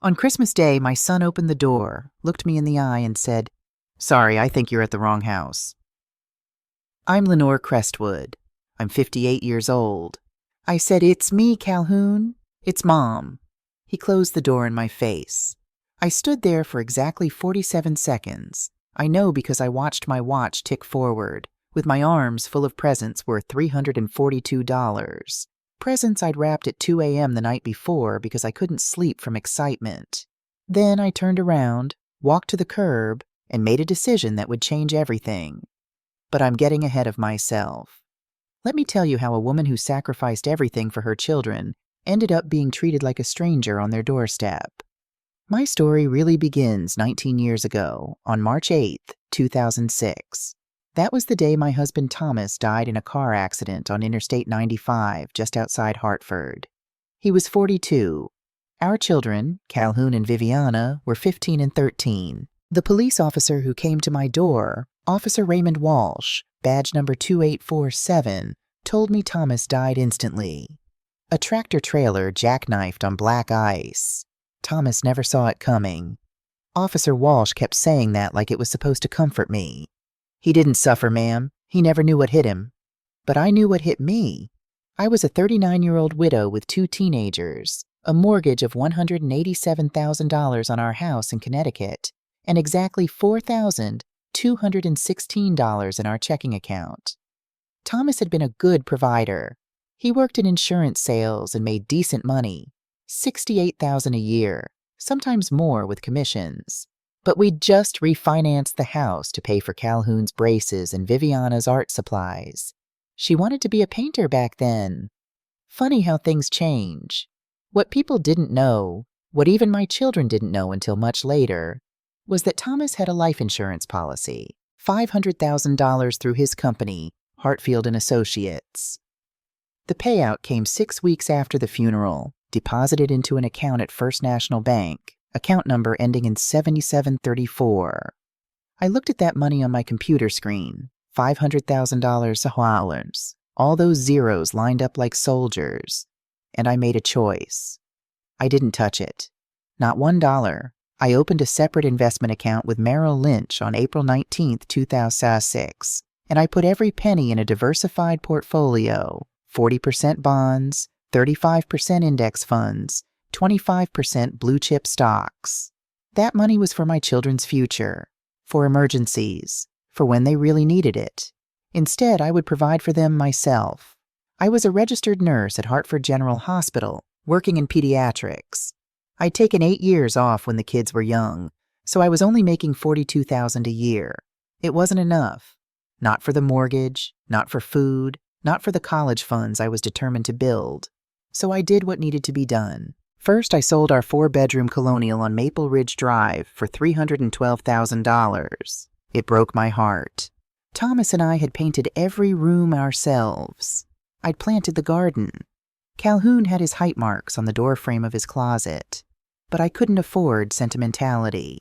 On Christmas Day, my son opened the door, looked me in the eye, and said, "Sorry, I think you're at the wrong house." I'm Lenore Crestwood. I'm 58 years old. I said, "It's me, Calhoun. It's Mom." He closed the door in my face. I stood there for exactly 47 seconds. I know because I watched my watch tick forward, with my arms full of presents worth $342. Presents I'd wrapped at 2 a.m. the night before because I couldn't sleep from excitement. Then I turned around, walked to the curb, and made a decision that would change everything. But I'm getting ahead of myself. Let me tell you how a woman who sacrificed everything for her children ended up being treated like a stranger on their doorstep. My story really begins 19 years ago, on March 8th, 2006. That was the day my husband Thomas died in a car accident on Interstate 95 just outside Hartford. He was 42. Our children, Calhoun and Viviana, were 15 and 13. The police officer who came to my door, Officer Raymond Walsh, badge number 2847, told me Thomas died instantly. A tractor-trailer jackknifed on black ice. Thomas never saw it coming. Officer Walsh kept saying that like it was supposed to comfort me. "He didn't suffer, ma'am. He never knew what hit him." But I knew what hit me. I was a 39-year-old widow with 2 teenagers, a mortgage of $187,000 on our house in Connecticut, and exactly $4,216 in our checking account. Thomas had been a good provider. He worked in insurance sales and made decent money, $68,000 a year, sometimes more with commissions. But we'd just refinanced the house to pay for Calhoun's braces and Viviana's art supplies. She wanted to be a painter back then. Funny how things change. What people didn't know, what even my children didn't know until much later, was that Thomas had a life insurance policy, $500,000 through his company, Hartfield and Associates. The payout came 6 weeks after the funeral, deposited into an account at First National Bank, account number ending in 7734. I looked at that money on my computer screen, $500,000, all those zeros lined up like soldiers, and I made a choice. I didn't touch it. Not $1. I opened a separate investment account with Merrill Lynch on April 19, 2006, and I put every penny in a diversified portfolio, 40% bonds, 35% index funds, 25% blue chip stocks. That money was for my children's future, for emergencies, for when they really needed it. Instead, I would provide for them myself. I was a registered nurse at Hartford General Hospital, working in pediatrics. I'd taken 8 years off when the kids were young, so I was only making $42,000 a year. It wasn't enough. Not for the mortgage, not for food, not for the college funds I was determined to build. So I did what needed to be done. First, I sold our 4-bedroom colonial on Maple Ridge Drive for $312,000. It broke my heart. Thomas and I had painted every room ourselves. I'd planted the garden. Calhoun had his height marks on the doorframe of his closet. But I couldn't afford sentimentality.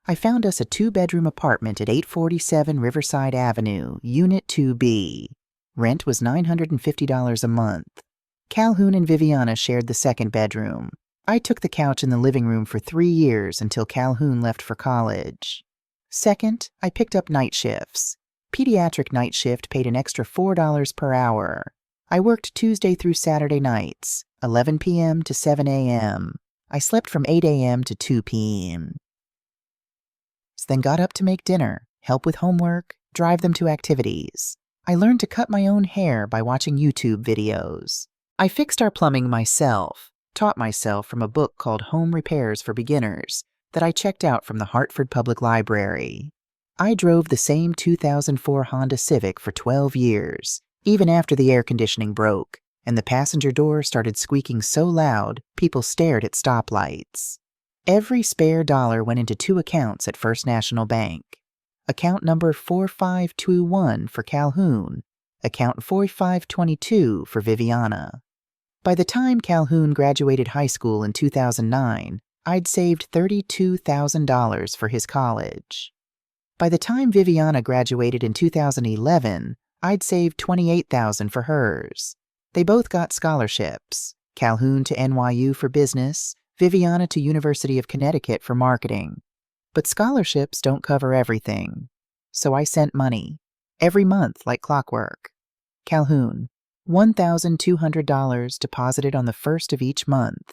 I found us a 2-bedroom apartment at 847 Riverside Avenue, Unit 2B. Rent was $950 a month. Calhoun and Viviana shared the 2nd bedroom. I took the couch in the living room for 3 years until Calhoun left for college. Second, I picked up night shifts. Pediatric night shift paid an extra $4 per hour. I worked Tuesday through Saturday nights, 11 p.m. to 7 a.m. I slept from 8 a.m. to 2 p.m. Then got up to make dinner, help with homework, drive them to activities. I learned to cut my own hair by watching YouTube videos. I fixed our plumbing myself, taught myself from a book called Home Repairs for Beginners that I checked out from the Hartford Public Library. I drove the same 2004 Honda Civic for 12 years, even after the air conditioning broke, and the passenger door started squeaking so loud people stared at stoplights. Every spare dollar went into 2 accounts at First National Bank. Account number 4521 for Calhoun, account 4522 for Viviana. By the time Calhoun graduated high school in 2009, I'd saved $32,000 for his college. By the time Viviana graduated in 2011, I'd saved $28,000 for hers. They both got scholarships, Calhoun to NYU for business, Viviana to University of Connecticut for marketing. But scholarships don't cover everything. So I sent money. Every month, like clockwork. Calhoun, $1,200 deposited on the first of each month.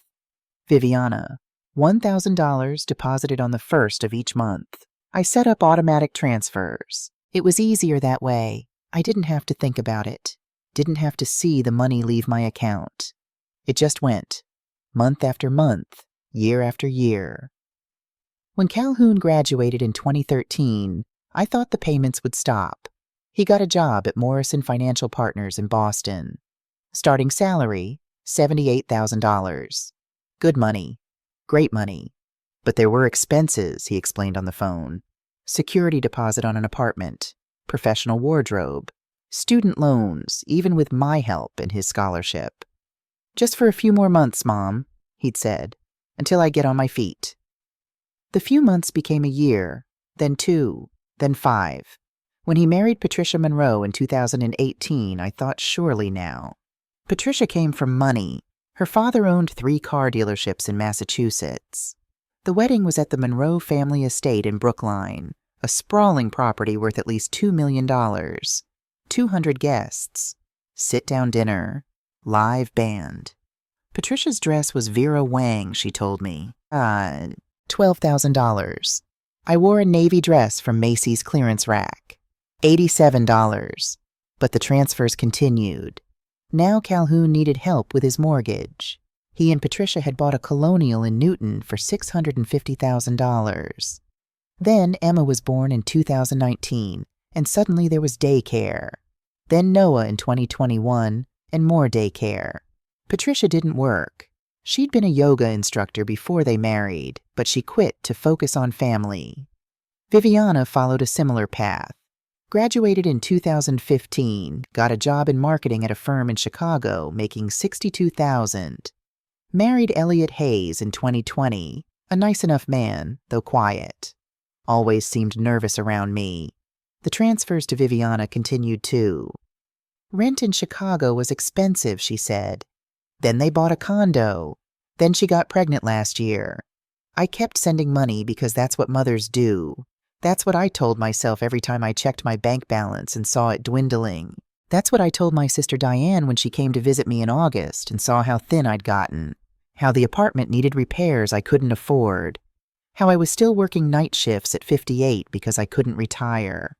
Viviana, $1,000 deposited on the first of each month. I set up automatic transfers. It was easier that way. I didn't have to think about it. Didn't have to see the money leave my account. It just went. Month after month, year after year. When Calhoun graduated in 2013, I thought the payments would stop. He got a job at Morrison Financial Partners in Boston. Starting salary, $78,000. Good money. Great money. But there were expenses, he explained on the phone. Security deposit on an apartment, professional wardrobe, student loans, even with my help and his scholarship. Just for a few more months, Mom, he'd said, until I get on my feet. The few months became a year, then 2, then 5. When he married Patricia Monroe in 2018, I thought surely now. Patricia came from money. Her father owned 3 car dealerships in Massachusetts. The wedding was at the Monroe family estate in Brookline, a sprawling property worth at least $2 million. 200 guests. Sit-down dinner. Live band. Patricia's dress was Vera Wang, she told me. $12,000. I wore a navy dress from Macy's clearance rack. $87. But the transfers continued. Now Calhoun needed help with his mortgage. He and Patricia had bought a colonial in Newton for $650,000. Then Emma was born in 2019, and suddenly there was daycare. Then Noah in 2021, and more daycare. Patricia didn't work. She'd been a yoga instructor before they married, but she quit to focus on family. Viviana followed a similar path. Graduated in 2015, got a job in marketing at a firm in Chicago, making $62,000. Married Elliot Hayes in 2020, a nice enough man, though quiet. Always seemed nervous around me. The transfers to Viviana continued too. Rent in Chicago was expensive, she said. Then they bought a condo. Then she got pregnant last year. I kept sending money because that's what mothers do. That's what I told myself every time I checked my bank balance and saw it dwindling. That's what I told my sister Diane when she came to visit me in August and saw how thin I'd gotten, how the apartment needed repairs I couldn't afford, how I was still working night shifts at 58 because I couldn't retire.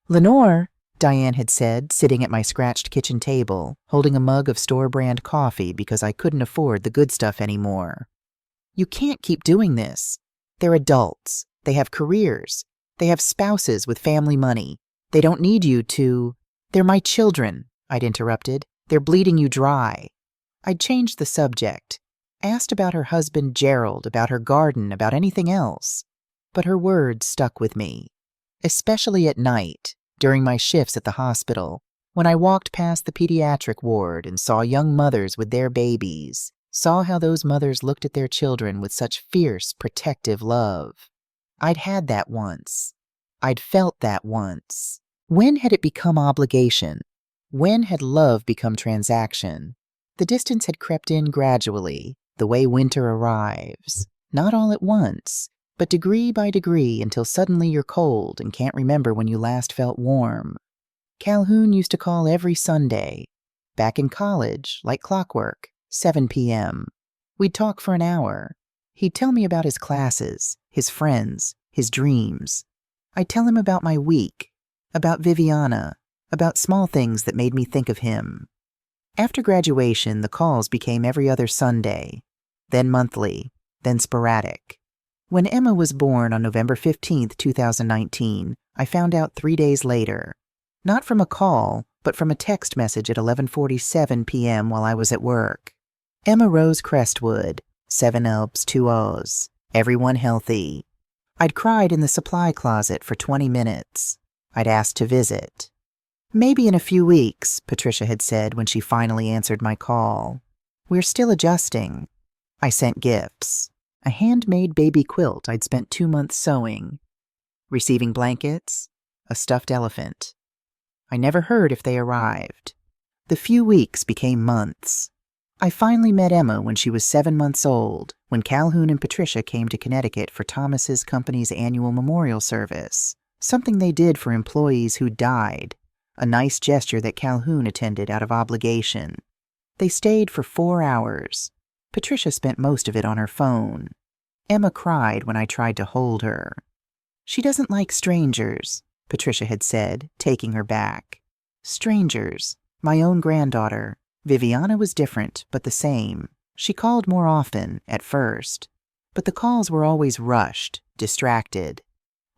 "Lenore," Diane had said, sitting at my scratched kitchen table, holding a mug of store-brand coffee because I couldn't afford the good stuff anymore. "You can't keep doing this. They're adults. They have careers. They have spouses with family money. They don't need you to—" "They're my children," I'd interrupted. "They're bleeding you dry." I'd changed the subject, asked about her husband Gerald, about her garden, about anything else. But her words stuck with me, especially at night, during my shifts at the hospital, when I walked past the pediatric ward and saw young mothers with their babies, saw how those mothers looked at their children with such fierce, protective love. I'd had that once. I'd felt that once. When had it become obligation? When had love become transaction? The distance had crept in gradually, the way winter arrives. Not all at once, but degree by degree until suddenly you're cold and can't remember when you last felt warm. Calhoun used to call every Sunday. Back in college, like clockwork, 7 p.m. We'd talk for an hour. He'd tell me about his classes, his friends, his dreams. I'd tell him about my week, about Viviana, about small things that made me think of him. After graduation, the calls became every other Sunday, then monthly, then sporadic. When Emma was born on November 15, 2019, I found out 3 days later. Not from a call, but from a text message at 11:47 p.m. while I was at work. Emma Rose Crestwood, 7 Elbs, 2 O's. Everyone healthy. I'd cried in the supply closet for 20 minutes. I'd asked to visit. "Maybe in a few weeks," Patricia had said when she finally answered my call. "We're still adjusting." I sent gifts. A handmade baby quilt I'd spent 2 months sewing. Receiving blankets, a stuffed elephant. I never heard if they arrived. The few weeks became months. I finally met Emma when she was 7 months old, when Calhoun and Patricia came to Connecticut for Thomas's company's annual memorial service, something they did for employees who died, a nice gesture that Calhoun attended out of obligation. They stayed for 4 hours. Patricia spent most of it on her phone. Emma cried when I tried to hold her. "She doesn't like strangers," Patricia had said, taking her back. Strangers. My own granddaughter. Viviana was different, but the same. She called more often, at first. But the calls were always rushed, distracted.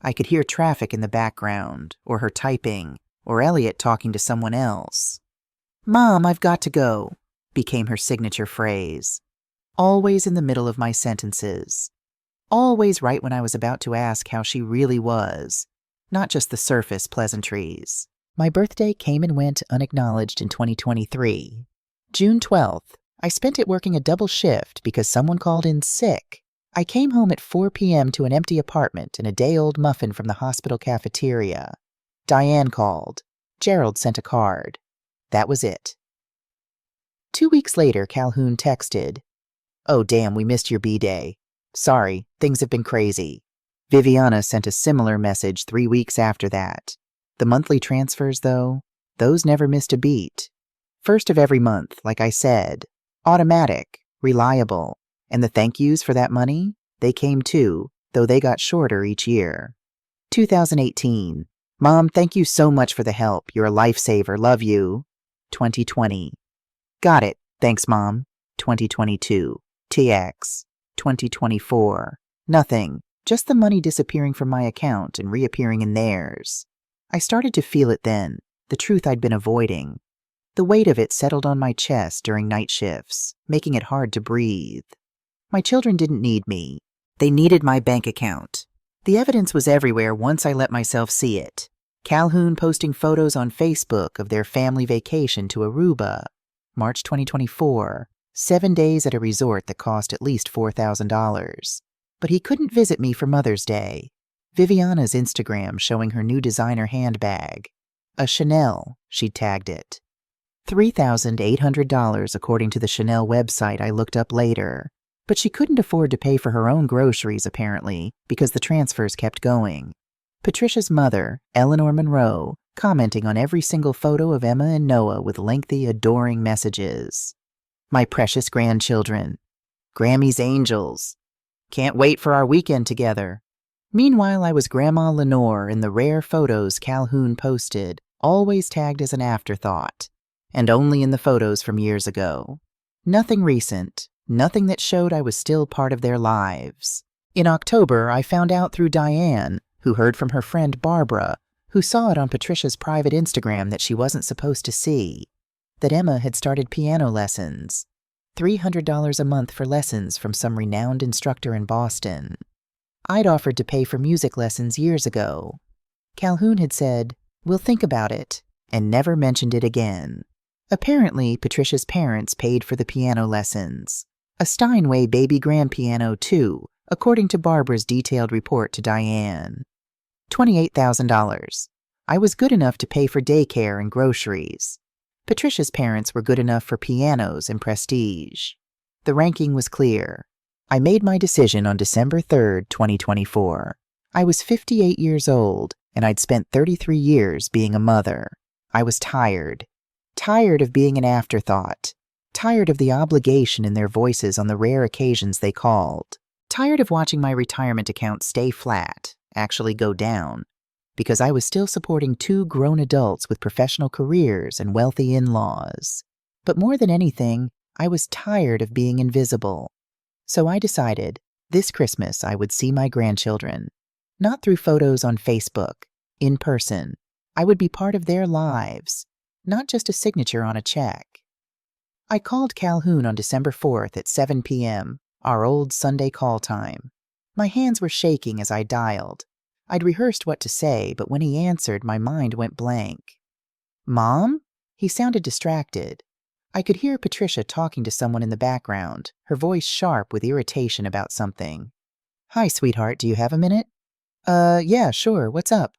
I could hear traffic in the background, or her typing, or Elliot talking to someone else. "Mom, I've got to go," became her signature phrase. Always in the middle of my sentences. Always right when I was about to ask how she really was, not just the surface pleasantries. My birthday came and went unacknowledged in 2023. June 12th, I spent it working a double shift because someone called in sick. I came home at 4 p.m. to an empty apartment and a day-old muffin from the hospital cafeteria. Diane called. Gerald sent a card. That was it. 2 weeks later, Calhoun texted, "Oh damn, we missed your B-Day. Sorry, things have been crazy." Viviana sent a similar message 3 weeks after that. The monthly transfers, though, those never missed a beat. First of every month, like I said. Automatic, reliable. And the thank yous for that money, they came too, though they got shorter each year. 2018. "Mom, thank you so much for the help. You're a lifesaver. Love you." 2020. "Got it. Thanks, Mom." 2022. TX. 2024. Nothing. Just the money disappearing from my account and reappearing in theirs. I started to feel it then, the truth I'd been avoiding. The weight of it settled on my chest during night shifts, making it hard to breathe. My children didn't need me. They needed my bank account. The evidence was everywhere once I let myself see it. Calhoun posting photos on Facebook of their family vacation to Aruba. March 2024. 7 days at a resort that cost at least $4,000. But he couldn't visit me for Mother's Day. Viviana's Instagram showing her new designer handbag. A Chanel, she'd tagged it. $3,800 according to the Chanel website I looked up later. But she couldn't afford to pay for her own groceries, apparently, because the transfers kept going. Patricia's mother, Eleanor Monroe, commenting on every single photo of Emma and Noah with lengthy, adoring messages. "My precious grandchildren. Grammy's angels. Can't wait for our weekend together." Meanwhile, I was Grandma Lenore in the rare photos Calhoun posted, always tagged as an afterthought, and only in the photos from years ago. Nothing recent, nothing that showed I was still part of their lives. In October, I found out through Diane, who heard from her friend Barbara, who saw it on Patricia's private Instagram that she wasn't supposed to see, that Emma had started piano lessons. $300 a month for lessons from some renowned instructor in Boston. I'd offered to pay for music lessons years ago. Calhoun had said, "We'll think about it," and never mentioned it again. Apparently, Patricia's parents paid for the piano lessons. A Steinway baby grand piano, too, according to Barbara's detailed report to Diane. $28,000. I was good enough to pay for daycare and groceries. Patricia's parents were good enough for pianos and prestige. The ranking was clear. I made my decision on December 3rd, 2024. I was 58 years old, and I'd spent 33 years being a mother. I was tired. Tired of being an afterthought. Tired of the obligation in their voices on the rare occasions they called. Tired of watching my retirement account stay flat, actually go down, because I was still supporting 2 grown adults with professional careers and wealthy in-laws. But more than anything, I was tired of being invisible. So I decided, this Christmas I would see my grandchildren. Not through photos on Facebook, in person. I would be part of their lives, not just a signature on a check. I called Calhoun on December 4th at 7 p.m., our old Sunday call time. My hands were shaking as I dialed. I'd rehearsed what to say, but when he answered, my mind went blank. "Mom?" He sounded distracted. I could hear Patricia talking to someone in the background, her voice sharp with irritation about something. "Hi, sweetheart, do you have a minute?" Yeah, sure, what's up?"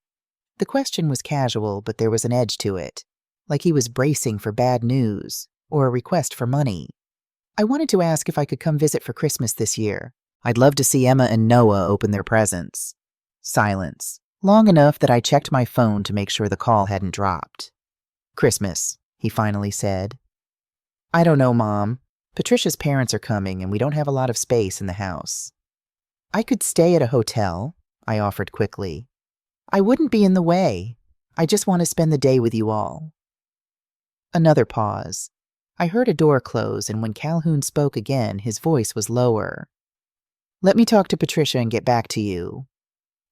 The question was casual, but there was an edge to it, like he was bracing for bad news, or a request for money. I wanted to ask if I could come visit for Christmas this year. I'd love to see Emma and Noah open their presents. Silence. Long enough that I checked my phone to make sure the call hadn't dropped. Christmas, he finally said. I don't know, Mom. Patricia's parents are coming and we don't have a lot of space in the house. I could stay at a hotel, I offered quickly. I wouldn't be in the way. I just want to spend the day with you all. Another pause. I heard a door close, and when Calhoun spoke again, his voice was lower. Let me talk to Patricia and get back to you.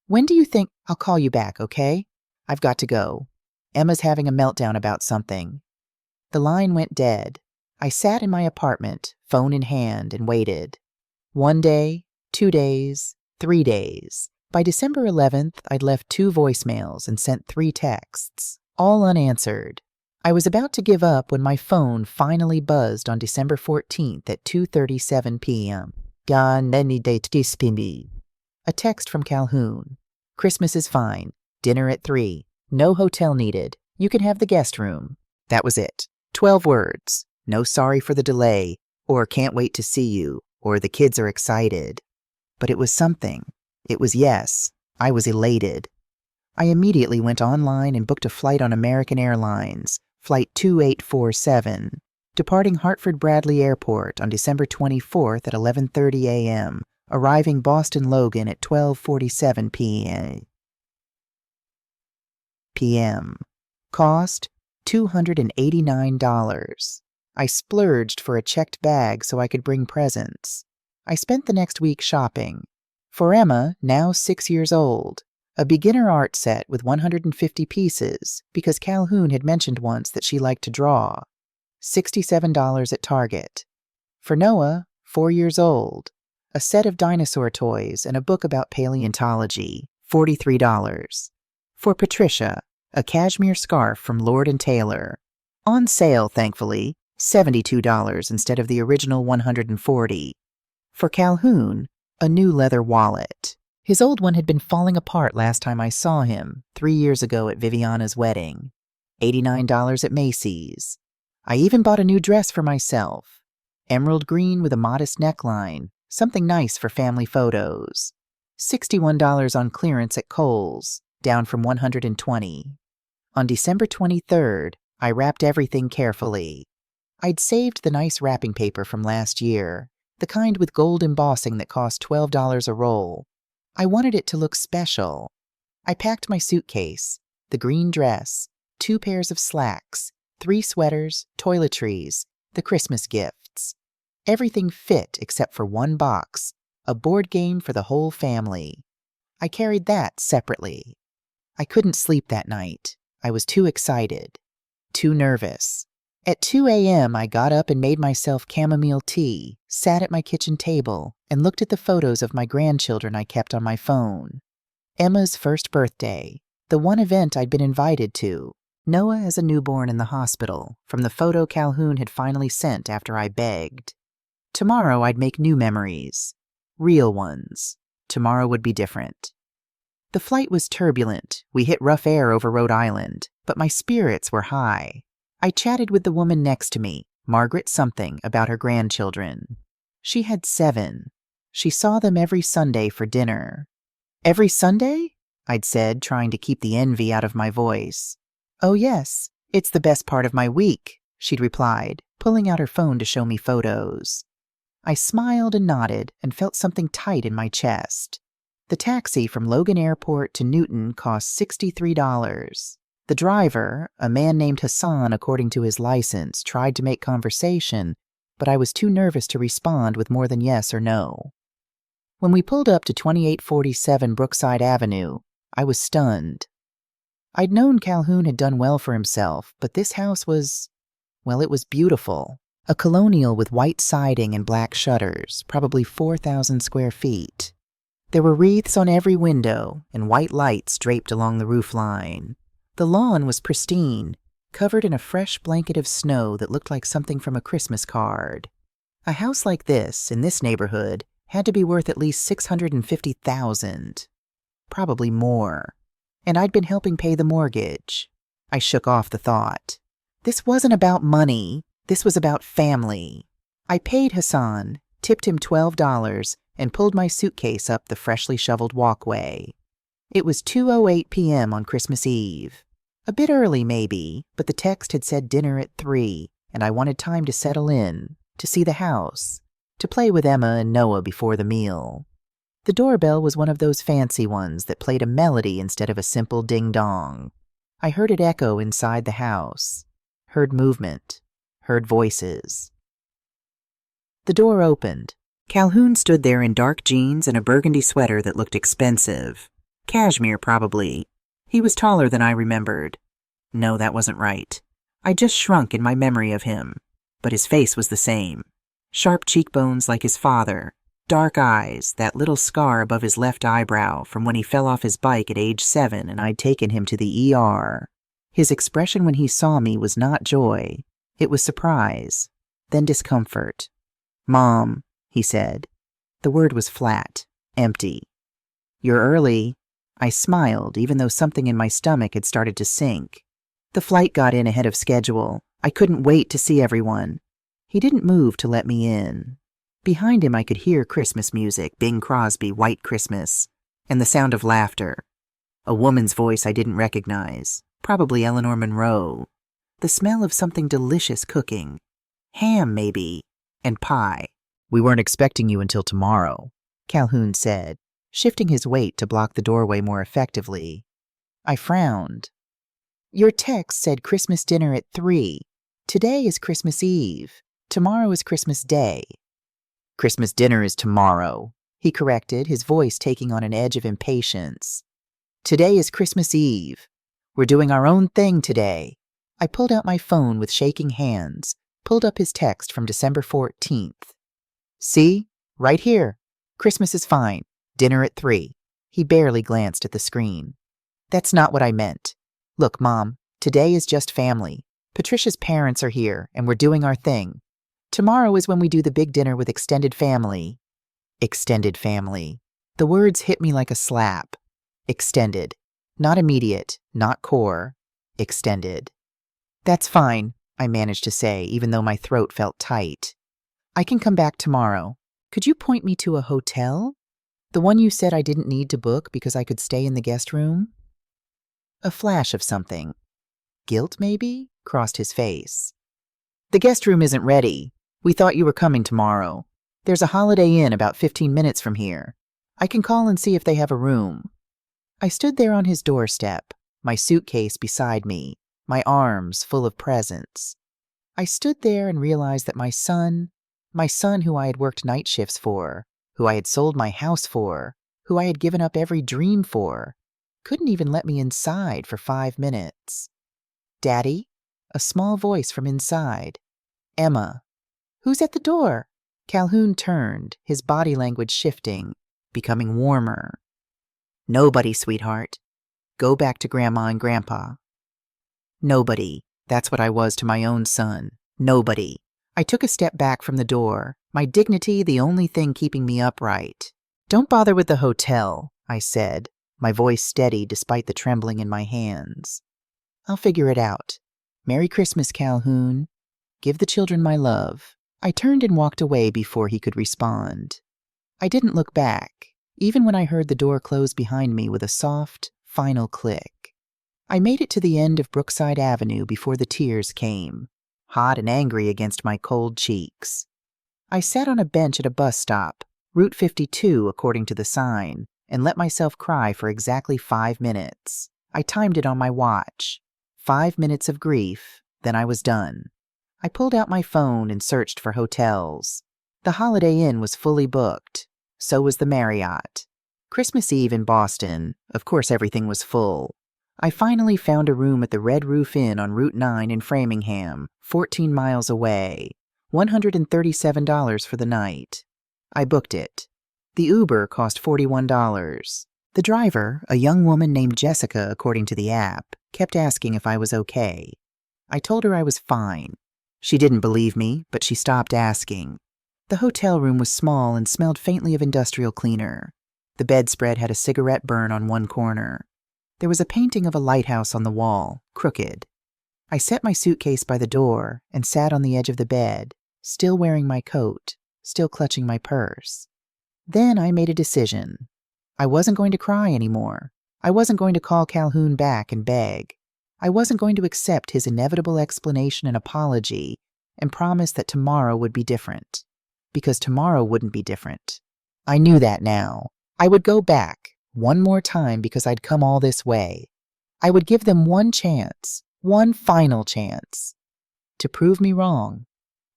When do you think I'll call you back, okay? I've got to go. Emma's having a meltdown about something. The line went dead. I sat in my apartment, phone in hand, and waited. 1 day, 2 days, 3 days. By December 11th, I'd left 2 voicemails and sent 3 texts, all unanswered. I was about to give up when my phone finally buzzed on December 14th at 2:37 p.m. A text from Calhoun. Christmas is fine. Dinner at 3. No hotel needed. You can have the guest room. That was it. 12 words. No sorry for the delay, or can't wait to see you, or the kids are excited. But it was something. It was yes. I was elated. I immediately went online and booked a flight on American Airlines, Flight 2847, departing Hartford Bradley Airport on December 24th at 11:30 a.m., arriving Boston Logan at 12:47 p.m. Cost $289. I splurged for a checked bag so I could bring presents. I spent the next week shopping. For Emma, now 6 years old, a beginner art set with 150 pieces because Calhoun had mentioned once that she liked to draw. $67 at Target. For Noah, 4 years old, a set of dinosaur toys and a book about paleontology, $43. For Patricia, a cashmere scarf from Lord & Taylor. On sale, thankfully, $72 instead of the original $140. For Calhoun, a new leather wallet. His old one had been falling apart last time I saw him, 3 years ago at Viviana's wedding. $89 at Macy's. I even bought a new dress for myself. Emerald green with a modest neckline, something nice for family photos. $61 on clearance at Kohl's, down from $120. On December 23rd, I wrapped everything carefully. I'd saved the nice wrapping paper from last year, the kind with gold embossing that cost $12 a roll. I wanted it to look special. I packed my suitcase, the green dress, 2 pairs of slacks, 3 sweaters, toiletries, the Christmas gifts. Everything fit except for 1 box, a board game for the whole family. I carried that separately. I couldn't sleep that night. I was too excited, too nervous. At 2 a.m., I got up and made myself chamomile tea, sat at my kitchen table, and looked at the photos of my grandchildren I kept on my phone. Emma's first birthday, the one event I'd been invited to. Noah as a newborn in the hospital, from the photo Calhoun had finally sent after I begged. Tomorrow I'd make new memories. Real ones. Tomorrow would be different. The flight was turbulent. We hit rough air over Rhode Island, but my spirits were high. I chatted with the woman next to me, Margaret something, about her grandchildren. She had 7. She saw them every Sunday for dinner. Every Sunday? I'd said, trying to keep the envy out of my voice. Oh yes, it's the best part of my week, she'd replied, pulling out her phone to show me photos. I smiled and nodded and felt something tight in my chest. The taxi from Logan Airport to Newton cost $63. The driver, a man named Hassan according to his license, tried to make conversation, but I was too nervous to respond with more than yes or no. When we pulled up to 2847 Brookside Avenue, I was stunned. I'd known Calhoun had done well for himself, but this house was, well, it was beautiful. A colonial with white siding and black shutters, probably 4,000 square feet. There were wreaths on every window and white lights draped along the roofline. The lawn was pristine, covered in a fresh blanket of snow that looked like something from a Christmas card. A house like this, in this neighborhood, had to be worth at least $650,000. Probably more. And I'd been helping pay the mortgage. I shook off the thought. This wasn't about money. This was about family. I paid Hassan, tipped him $12, and pulled my suitcase up the freshly shoveled walkway. It was 2:08 p.m. on Christmas Eve. A bit early, maybe, but the text had said dinner at 3, and I wanted time to settle in, to see the house, to play with Emma and Noah before the meal. The doorbell was one of those fancy ones that played a melody instead of a simple ding-dong. I heard it echo inside the house, heard movement, heard voices. The door opened. Calhoun stood there in dark jeans and a burgundy sweater that looked expensive. Cashmere, probably. He was taller than I remembered. No, that wasn't right. I just shrunk in my memory of him. But his face was the same. Sharp cheekbones like his father. Dark eyes, that little scar above his left eyebrow from when he fell off his bike at age 7 and I'd taken him to the ER. His expression when he saw me was not joy. It was surprise, then discomfort. "Mom," he said. The word was flat, empty. "You're early." I smiled, even though something in my stomach had started to sink. The flight got in ahead of schedule. I couldn't wait to see everyone. He didn't move to let me in. Behind him I could hear Christmas music, Bing Crosby, White Christmas, and the sound of laughter. A woman's voice I didn't recognize, probably Eleanor Monroe. The smell of something delicious cooking. Ham, maybe, and pie. "We weren't expecting you until tomorrow," Calhoun said, shifting his weight to block the doorway more effectively. I frowned. "Your text said Christmas dinner at 3. Today is Christmas Eve. Tomorrow is Christmas Day." "Christmas dinner is tomorrow," he corrected, his voice taking on an edge of impatience. "Today is Christmas Eve. We're doing our own thing today." I pulled out my phone with shaking hands, pulled up his text from December 14th. "See? Right here. Christmas is fine. Dinner at 3. He barely glanced at the screen. "That's not what I meant. Look, Mom, today is just family. Patricia's parents are here, and we're doing our thing. Tomorrow is when we do the big dinner with extended family." Extended family. The words hit me like a slap. Extended. Not immediate, not core. Extended. "That's fine," I managed to say, even though my throat felt tight. "I can come back tomorrow. Could you point me to a hotel? The one you said I didn't need to book because I could stay in the guest room?" A flash of something. Guilt, maybe, crossed his face. "The guest room isn't ready. We thought you were coming tomorrow. There's a Holiday Inn about 15 minutes from here. I can call and see if they have a room." I stood there on his doorstep, my suitcase beside me, my arms full of presents. I stood there and realized that my son who I had worked night shifts for, who I had sold my house for, who I had given up every dream for, couldn't even let me inside for 5 minutes. "Daddy?" A small voice from inside. "Emma." "Who's at the door?" Calhoun turned, his body language shifting, becoming warmer. "Nobody, sweetheart. Go back to Grandma and Grandpa." Nobody. That's what I was to my own son. Nobody. I took a step back from the door, my dignity the only thing keeping me upright. "Don't bother with the hotel," I said, my voice steady despite the trembling in my hands. "I'll figure it out. Merry Christmas, Calhoun. Give the children my love." I turned and walked away before he could respond. I didn't look back, even when I heard the door close behind me with a soft, final click. I made it to the end of Brookside Avenue before the tears came, hot and angry against my cold cheeks. I sat on a bench at a bus stop, Route 52 according to the sign, and let myself cry for exactly 5 minutes. I timed it on my watch. 5 minutes of grief, then I was done. I pulled out my phone and searched for hotels. The Holiday Inn was fully booked. So was the Marriott. Christmas Eve in Boston, of course everything was full. I finally found a room at the Red Roof Inn on Route 9 in Framingham, 14 miles away. $137 for the night. I booked it. The Uber cost $41. The driver, a young woman named Jessica according to the app, kept asking if I was okay. I told her I was fine. She didn't believe me, but she stopped asking. The hotel room was small and smelled faintly of industrial cleaner. The bedspread had a cigarette burn on one corner. There was a painting of a lighthouse on the wall, crooked. I set my suitcase by the door and sat on the edge of the bed, still wearing my coat, still clutching my purse. Then I made a decision. I wasn't going to cry anymore. I wasn't going to call Calhoun back and beg. I wasn't going to accept his inevitable explanation and apology and promise that tomorrow would be different. Because tomorrow wouldn't be different. I knew that now. I would go back one more time because I'd come all this way. I would give them one chance, one final chance, to prove me wrong.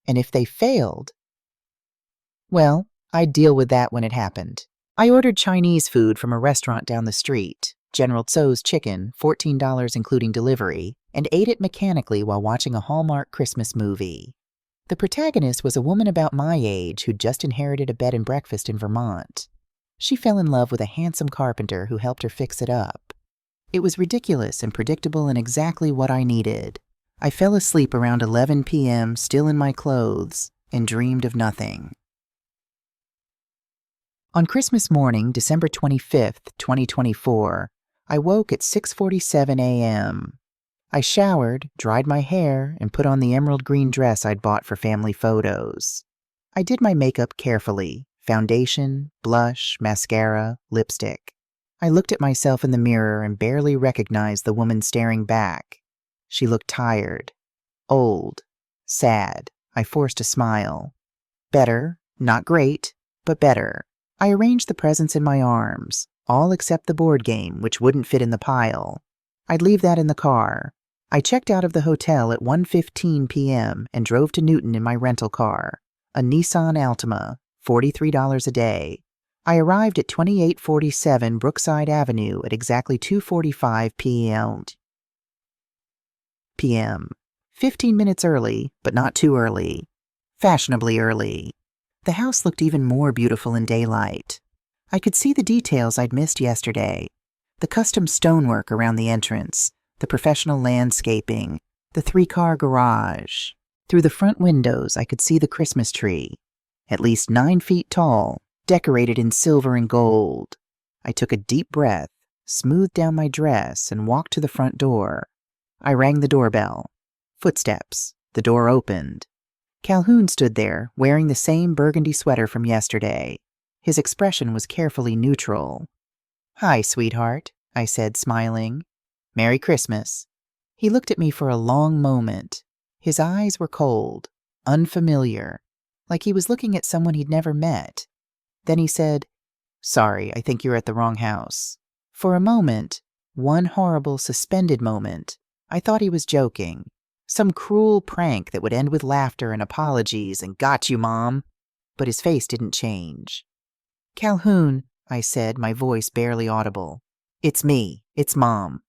And if they failed, well, I'd deal with that when it happened. I ordered Chinese food from a restaurant down the street, General Tso's Chicken, $14 including delivery, and ate it mechanically while watching a Hallmark Christmas movie. The protagonist was a woman about my age who'd just inherited a bed and breakfast in Vermont. She fell in love with a handsome carpenter who helped her fix it up. It was ridiculous and predictable and exactly what I needed. I fell asleep around 11 p.m., still in my clothes, and dreamed of nothing. On Christmas morning, December 25th, 2024, I woke at 6:47 a.m. I showered, dried my hair, and put on the emerald green dress I'd bought for family photos. I did my makeup carefully, foundation, blush, mascara, lipstick. I looked at myself in the mirror and barely recognized the woman staring back. She looked tired, old, sad. I forced a smile. Better, not great, but better. I arranged the presents in my arms, all except the board game, which wouldn't fit in the pile. I'd leave that in the car. I checked out of the hotel at 1:15 p.m. and drove to Newton in my rental car, a Nissan Altima, $43 a day. I arrived at 2847 Brookside Avenue at exactly 2:45 p.m. 15 minutes early, but not too early. Fashionably early. The house looked even more beautiful in daylight. I could see the details I'd missed yesterday. The custom stonework around the entrance, the professional landscaping, the 3-car garage. Through the front windows, I could see the Christmas tree, at least 9 feet tall, decorated in silver and gold. I took a deep breath, smoothed down my dress, and walked to the front door. I rang the doorbell. Footsteps. The door opened. Calhoun stood there, wearing the same burgundy sweater from yesterday. His expression was carefully neutral. "Hi, sweetheart," I said, smiling. "Merry Christmas." He looked at me for a long moment. His eyes were cold, unfamiliar, like he was looking at someone he'd never met. Then he said, "Sorry, I think you're at the wrong house." For a moment, one horrible, suspended moment, I thought he was joking. Some cruel prank that would end with laughter and apologies and "got you, Mom." But his face didn't change. "Calhoun," I said, my voice barely audible. "It's me. It's Mom."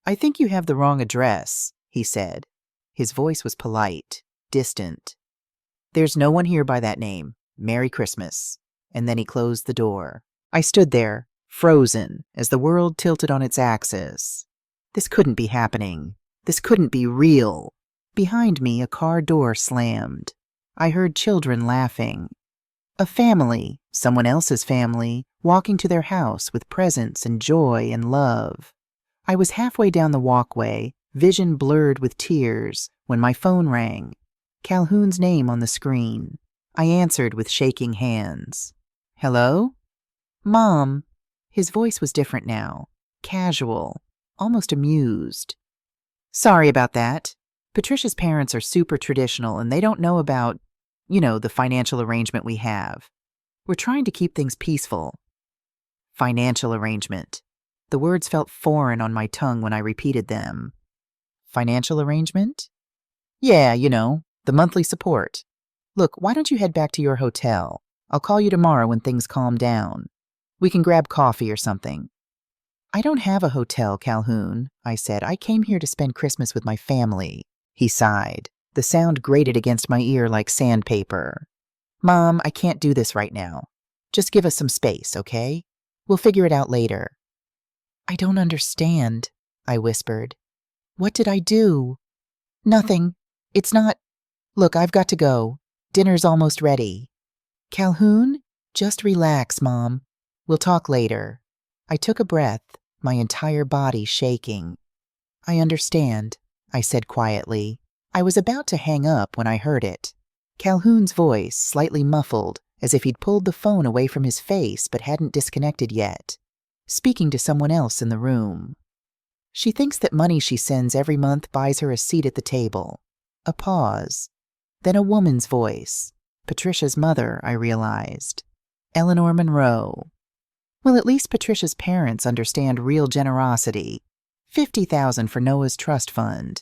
"I think you have the wrong address," he said. His voice was polite, distant. "There's no one here by that name. Merry Christmas." And then he closed the door. I stood there, frozen, as the world tilted on its axis. This couldn't be happening. This couldn't be real. Behind me, a car door slammed. I heard children laughing. A family, someone else's family, walking to their house with presents and joy and love. I was halfway down the walkway, vision blurred with tears, when my phone rang. Calhoun's name on the screen. I answered with shaking hands. "Hello?" "Mom." His voice was different now, casual, almost amused. "Sorry about that. Patricia's parents are super traditional and they don't know about, the financial arrangement we have. We're trying to keep things peaceful." Financial arrangement. The words felt foreign on my tongue when I repeated them. Financial arrangement? Yeah, the monthly support. Look, why don't you head back to your hotel? I'll call you tomorrow when things calm down. We can grab coffee or something. "I don't have a hotel, Calhoun," I said. "I came here to spend Christmas with my family." He sighed. The sound grated against my ear like sandpaper. "Mom, I can't do this right now. Just give us some space, okay? We'll figure it out later." "I don't understand," I whispered. "What did I do?" "Nothing. It's not. Look, I've got to go. Dinner's almost ready." "Calhoun, just relax, Mom. We'll talk later." I took a breath, my entire body shaking. "I understand," I said quietly. I was about to hang up when I heard it. Calhoun's voice, slightly muffled, as if he'd pulled the phone away from his face but hadn't disconnected yet, speaking to someone else in the room. She thinks that money she sends every month buys her a seat at the table. A pause. Then a woman's voice. Patricia's mother, I realized. Eleanor Monroe. Well, at least Patricia's parents understand real generosity. $50,000 for Noah's trust fund.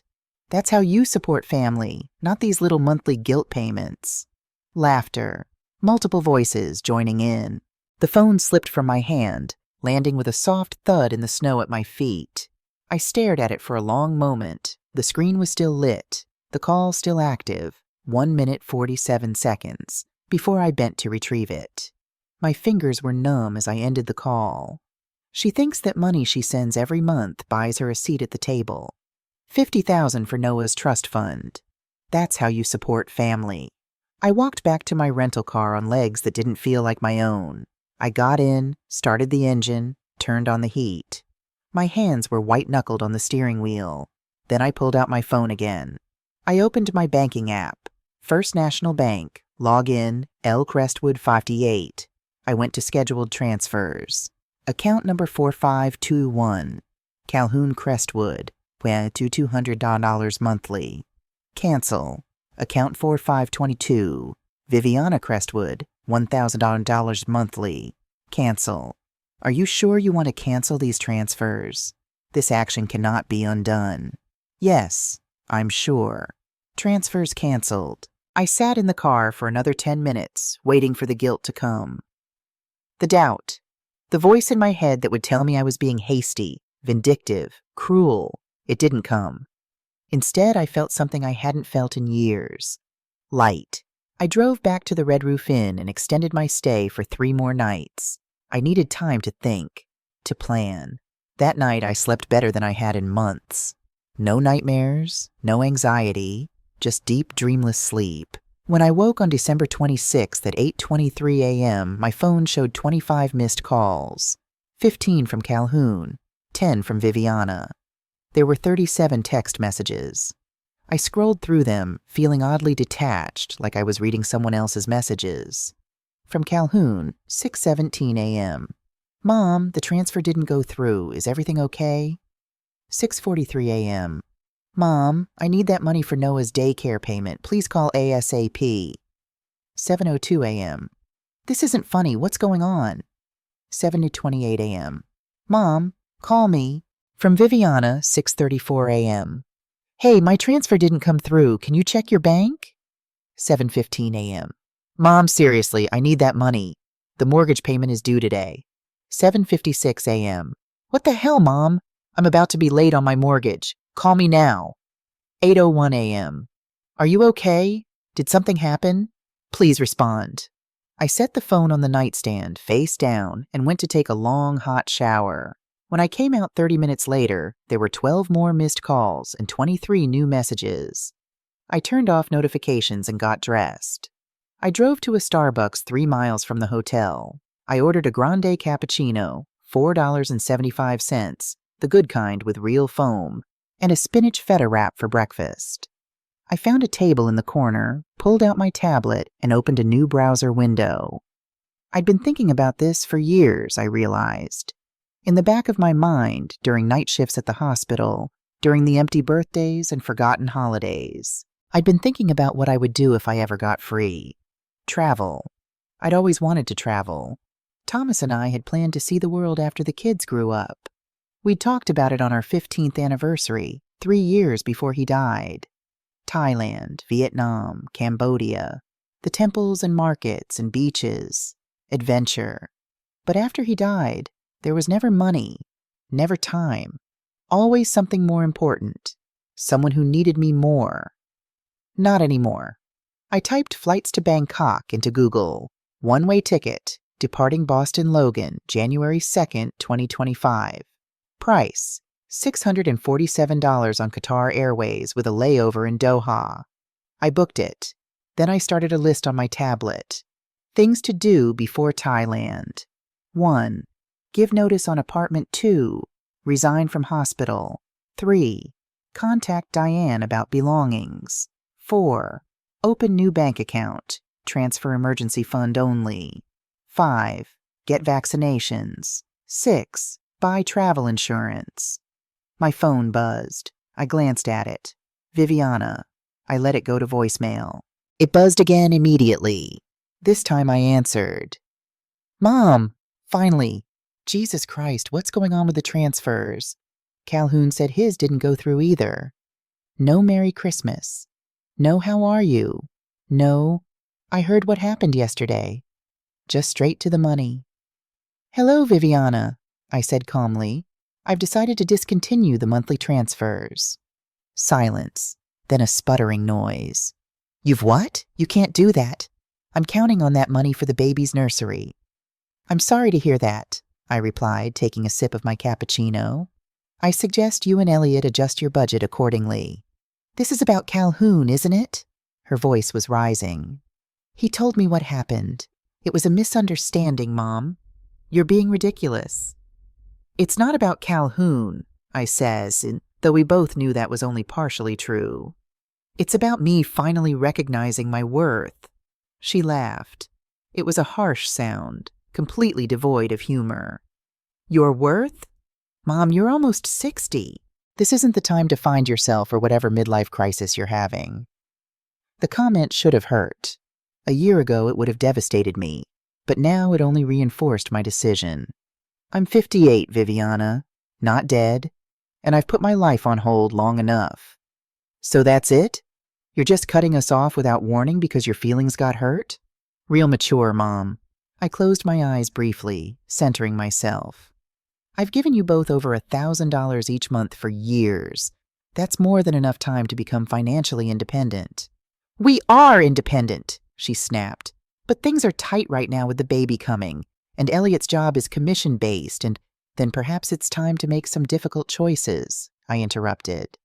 That's how you support family, not these little monthly guilt payments. Laughter. Multiple voices joining in. The phone slipped from my hand, landing with a soft thud in the snow at my feet. I stared at it for a long moment. The screen was still lit, the call still active, 1 minute 47 seconds, before I bent to retrieve it. My fingers were numb as I ended the call. She thinks that money she sends every month buys her a seat at the table. $50,000 for Noah's trust fund. That's how you support family. I walked back to my rental car on legs that didn't feel like my own. I got in, started the engine, turned on the heat. My hands were white-knuckled on the steering wheel. Then I pulled out my phone again. I opened my banking app. First National Bank, log in, L. Crestwood 58. I went to scheduled transfers. Account number 4521. Calhoun Crestwood, $200 monthly. Cancel. Account 4522. Viviana Crestwood, $1,000 monthly. Cancel. Are you sure you want to cancel these transfers? This action cannot be undone. Yes, I'm sure. Transfers canceled. I sat in the car for another 10 minutes, waiting for the guilt to come. The doubt. The voice in my head that would tell me I was being hasty, vindictive, cruel. It didn't come. Instead, I felt something I hadn't felt in years. Light. I drove back to the Red Roof Inn and extended my stay for 3 more nights. I needed time to think, to plan. That night, I slept better than I had in months. No nightmares, no anxiety, just deep, dreamless sleep. When I woke on December 26th at 8:23 a.m., my phone showed 25 missed calls. 15 from Calhoun, 10 from Viviana. There were 37 text messages. I scrolled through them, feeling oddly detached, like I was reading someone else's messages. From Calhoun, 6:17 a.m. Mom, the transfer didn't go through. Is everything okay? 6:43 a.m. Mom, I need that money for Noah's daycare payment. Please call ASAP. 7:02 a.m. This isn't funny. What's going on? 7:28 a.m. Mom, call me. From Viviana, 6:34 a.m. Hey, my transfer didn't come through. Can you check your bank? 7:15 a.m. Mom, seriously, I need that money. The mortgage payment is due today. 7:56 a.m. What the hell, Mom? I'm about to be late on my mortgage. Call me now. 8:01 a.m. Are you okay? Did something happen? Please respond. I set the phone on the nightstand, face down, and went to take a long, hot shower. When I came out 30 minutes later, there were 12 more missed calls and 23 new messages. I turned off notifications and got dressed. I drove to a Starbucks 3 miles from the hotel. I ordered a grande cappuccino, $4.75, the good kind with real foam, and a spinach feta wrap for breakfast. I found a table in the corner, pulled out my tablet, and opened a new browser window. I'd been thinking about this for years, I realized. In the back of my mind, during night shifts at the hospital, during the empty birthdays and forgotten holidays, I'd been thinking about what I would do if I ever got free. Travel. I'd always wanted to travel. Thomas and I had planned to see the world after the kids grew up. We'd talked about it on our 15th anniversary, 3 years before he died. Thailand, Vietnam, Cambodia, the temples and markets and beaches, adventure. But after he died, there was never money, never time, always something more important, someone who needed me more. Not anymore. I typed flights to Bangkok into Google. One-way ticket, departing Boston Logan, January 2nd, 2025. Price, $647 on Qatar Airways with a layover in Doha. I booked it. Then I started a list on my tablet. Things to do before Thailand. 1. Give notice on apartment 2. Resign from hospital. 3. Contact Diane about belongings. 4. Open new bank account. Transfer emergency fund only. 5. Get vaccinations. 6. Buy travel insurance. My phone buzzed. I glanced at it. Viviana. I let it go to voicemail. It buzzed again immediately. This time I answered. Mom! Finally. Jesus Christ, what's going on with the transfers? Calhoun said his didn't go through either. No Merry Christmas. No how are you? No, I heard what happened yesterday. Just straight to the money. Hello, Viviana, I said calmly. I've decided to discontinue the monthly transfers. Silence, then a sputtering noise. You've what? You can't do that. I'm counting on that money for the baby's nursery. I'm sorry to hear that, I replied, taking a sip of my cappuccino. I suggest you and Elliot adjust your budget accordingly. This is about Calhoun, isn't it? Her voice was rising. He told me what happened. It was a misunderstanding, Mom. You're being ridiculous. It's not about Calhoun, I says, though we both knew that was only partially true. It's about me finally recognizing my worth. She laughed. It was a harsh sound, completely devoid of humor. Your worth? Mom, you're almost 60. This isn't the time to find yourself or whatever midlife crisis you're having. The comment should have hurt. A year ago, it would have devastated me, but now it only reinforced my decision. I'm 58, Viviana, not dead, and I've put my life on hold long enough. So that's it? You're just cutting us off without warning because your feelings got hurt? Real mature, Mom. I closed my eyes briefly, centering myself. I've given you both over $1,000 each month for years. That's more than enough time to become financially independent. We are independent, she snapped. But things are tight right now with the baby coming, and Elliot's job is commission-based, and then perhaps it's time to make some difficult choices, I interrupted.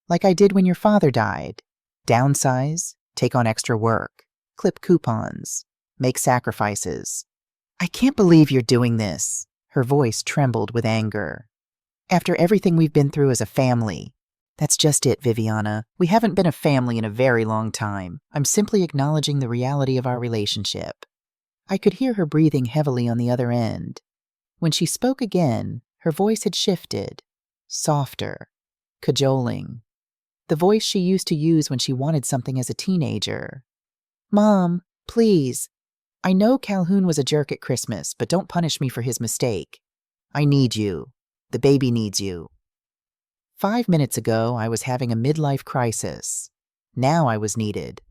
Like I did when your father died. Downsize, take on extra work, clip coupons, make sacrifices. I can't believe you're doing this. Her voice trembled with anger. After everything we've been through as a family. That's just it, Viviana. We haven't been a family in a very long time. I'm simply acknowledging the reality of our relationship. I could hear her breathing heavily on the other end. When she spoke again, her voice had shifted. Softer. Cajoling. The voice she used to use when she wanted something as a teenager. Mom, please. I know Calhoun was a jerk at Christmas, but don't punish me for his mistake. I need you. The baby needs you. 5 minutes ago, I was having a midlife crisis. Now I was needed.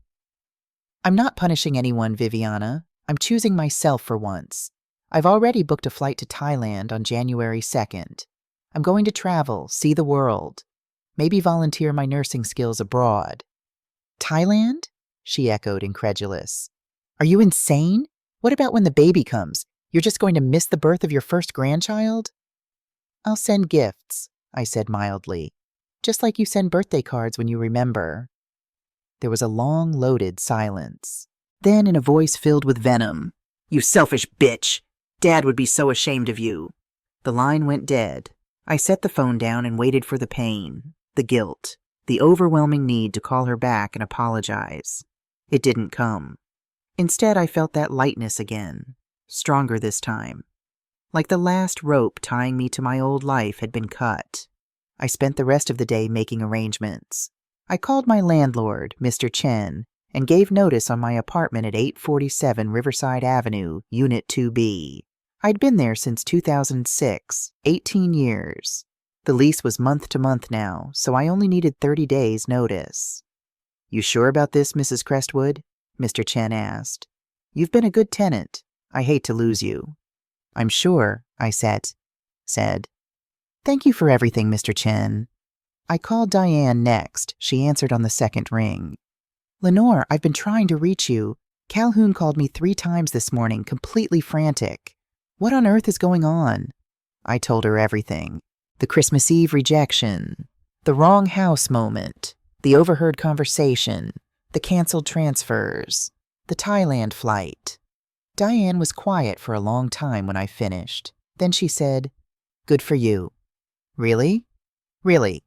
I'm not punishing anyone, Viviana. I'm choosing myself for once. I've already booked a flight to Thailand on January 2nd. I'm going to travel, see the world. Maybe volunteer my nursing skills abroad. Thailand? She echoed, incredulous. Are you insane? What about when the baby comes? You're just going to miss the birth of your first grandchild? I'll send gifts, I said mildly. Just like you send birthday cards when you remember. There was a long, loaded silence. Then, in a voice filled with venom, You selfish bitch! Dad would be so ashamed of you. The line went dead. I set the phone down and waited for the pain, the guilt, the overwhelming need to call her back and apologize. It didn't come. Instead, I felt that lightness again, stronger this time. Like the last rope tying me to my old life had been cut. I spent the rest of the day making arrangements. I called my landlord, Mr. Chen, and gave notice on my apartment at 847 Riverside Avenue, Unit 2B. I'd been there since 2006, 18 years. The lease was month to month now, so I only needed 30 days' notice. You sure about this, Mrs. Crestwood? Mr. Chen asked. You've been a good tenant. I hate to lose you. I'm sure, I said. Thank you for everything, Mr. Chen. I called Diane next. She answered on the second ring. Lenore, I've been trying to reach you. Calhoun called me 3 times this morning, completely frantic. What on earth is going on? I told her everything. The Christmas Eve rejection, the wrong house moment, the overheard conversation, the canceled transfers, the Thailand flight. Diane was quiet for a long time when I finished. Then she said, Good for you. Really? Really.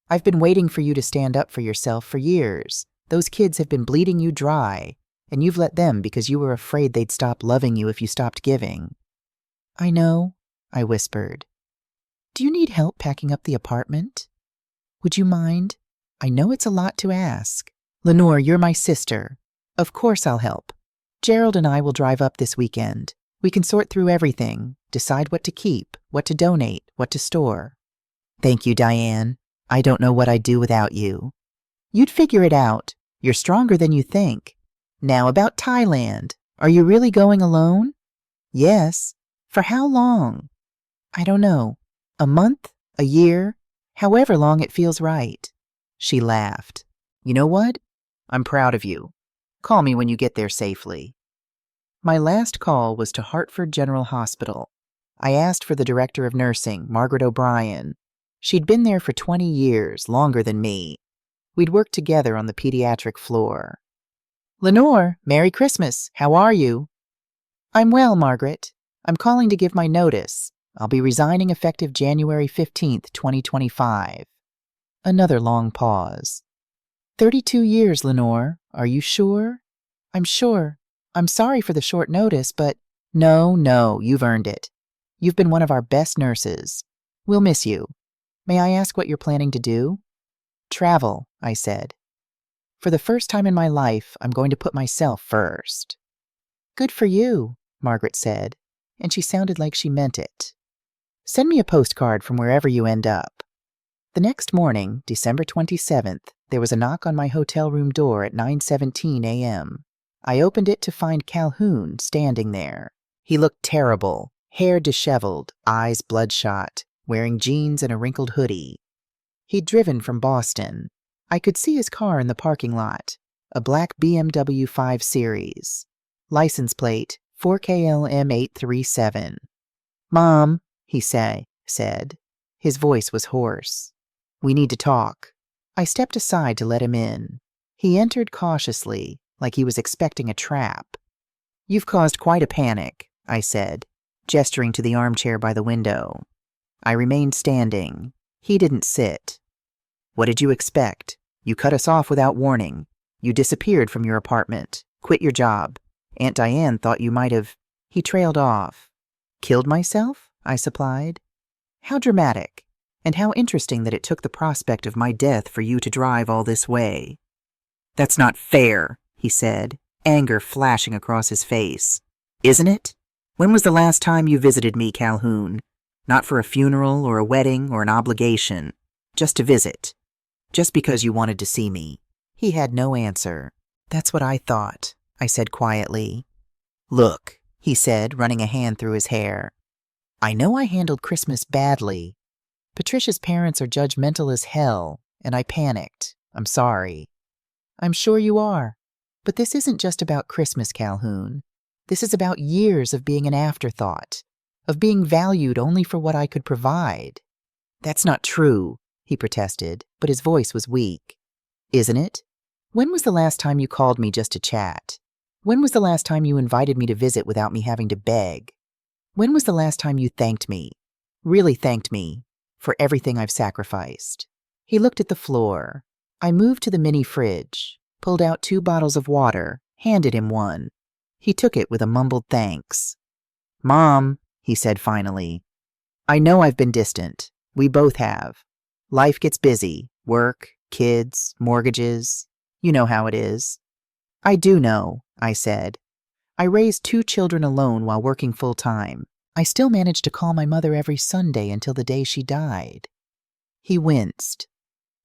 I've been waiting for you to stand up for yourself for years. Those kids have been bleeding you dry, and you've let them because you were afraid they'd stop loving you if you stopped giving." "I know," I whispered. "Do you need help packing up the apartment? Would you mind? I know it's a lot to ask. Lenore, you're my sister. Of course I'll help. Gerald and I will drive up this weekend. We can sort through everything, decide what to keep, what to donate, what to store." "Thank you, Diane. I don't know what I'd do without you." "You'd figure it out. You're stronger than you think. Now about Thailand. Are you really going alone?" "Yes." "For how long?" "I don't know. A month? A year? However long it feels right." She laughed. "You know what? I'm proud of you. Call me when you get there safely." My last call was to Hartford General Hospital. I asked for the director of nursing, Margaret O'Brien. She'd been there for 20 years, longer than me. We'd worked together on the pediatric floor. "Lenore, Merry Christmas. How are you?" "I'm well, Margaret. I'm calling to give my notice. I'll be resigning effective January 15th, 2025. Another long pause. 32 years, Lenore. Are you sure?" "I'm sure. I'm sorry for the short notice, but—" No, you've earned it. You've been one of our best nurses. We'll miss you. May I ask what you're planning to do?" "Travel," I said. "For the first time in my life, I'm going to put myself first." "Good for you," Margaret said, and she sounded like she meant it. "Send me a postcard from wherever you end up." The next morning, December 27th, there was a knock on my hotel room door at 9:17 a.m. I opened it to find Calhoun standing there. He looked terrible, hair disheveled, eyes bloodshot, wearing jeans and a wrinkled hoodie. He'd driven from Boston. I could see his car in the parking lot, a black BMW 5 Series. License plate 4KLM837. "Mom," he said. His voice was hoarse. "We need to talk." I stepped aside to let him in. He entered cautiously, like he was expecting a trap. "You've caused quite a panic," I said, gesturing to the armchair by the window. I remained standing. He didn't sit. "What did you expect? You cut us off without warning. You disappeared from your apartment, quit your job. Aunt Diane thought you might have—" He trailed off. "Killed myself?" I supplied. "How dramatic, and how interesting that it took the prospect of my death for you to drive all this way." "That's not fair," he said, anger flashing across his face. "Isn't it? When was the last time you visited me, Calhoun? Not for a funeral or a wedding or an obligation. Just to visit. Just because you wanted to see me." He had no answer. "That's what I thought," I said quietly. "Look," he said, running a hand through his hair. "I know I handled Christmas badly. Patricia's parents are judgmental as hell, and I panicked. I'm sorry." "I'm sure you are. But this isn't just about Christmas, Calhoun. This is about years of being an afterthought, of being valued only for what I could provide." "That's not true," he protested, but his voice was weak. "Isn't it? When was the last time you called me just to chat? When was the last time you invited me to visit without me having to beg? When was the last time you thanked me, really thanked me, for everything I've sacrificed?" He looked at the floor. I moved to the mini fridge, pulled out 2 bottles of water, handed him one. He took it with a mumbled thanks. "Mom," he said finally, "I know I've been distant. We both have. Life gets busy. Work, kids, mortgages. You know how it is." "I do know," I said. "I raised 2 children alone while working full-time. I still managed to call my mother every Sunday until the day she died." He winced.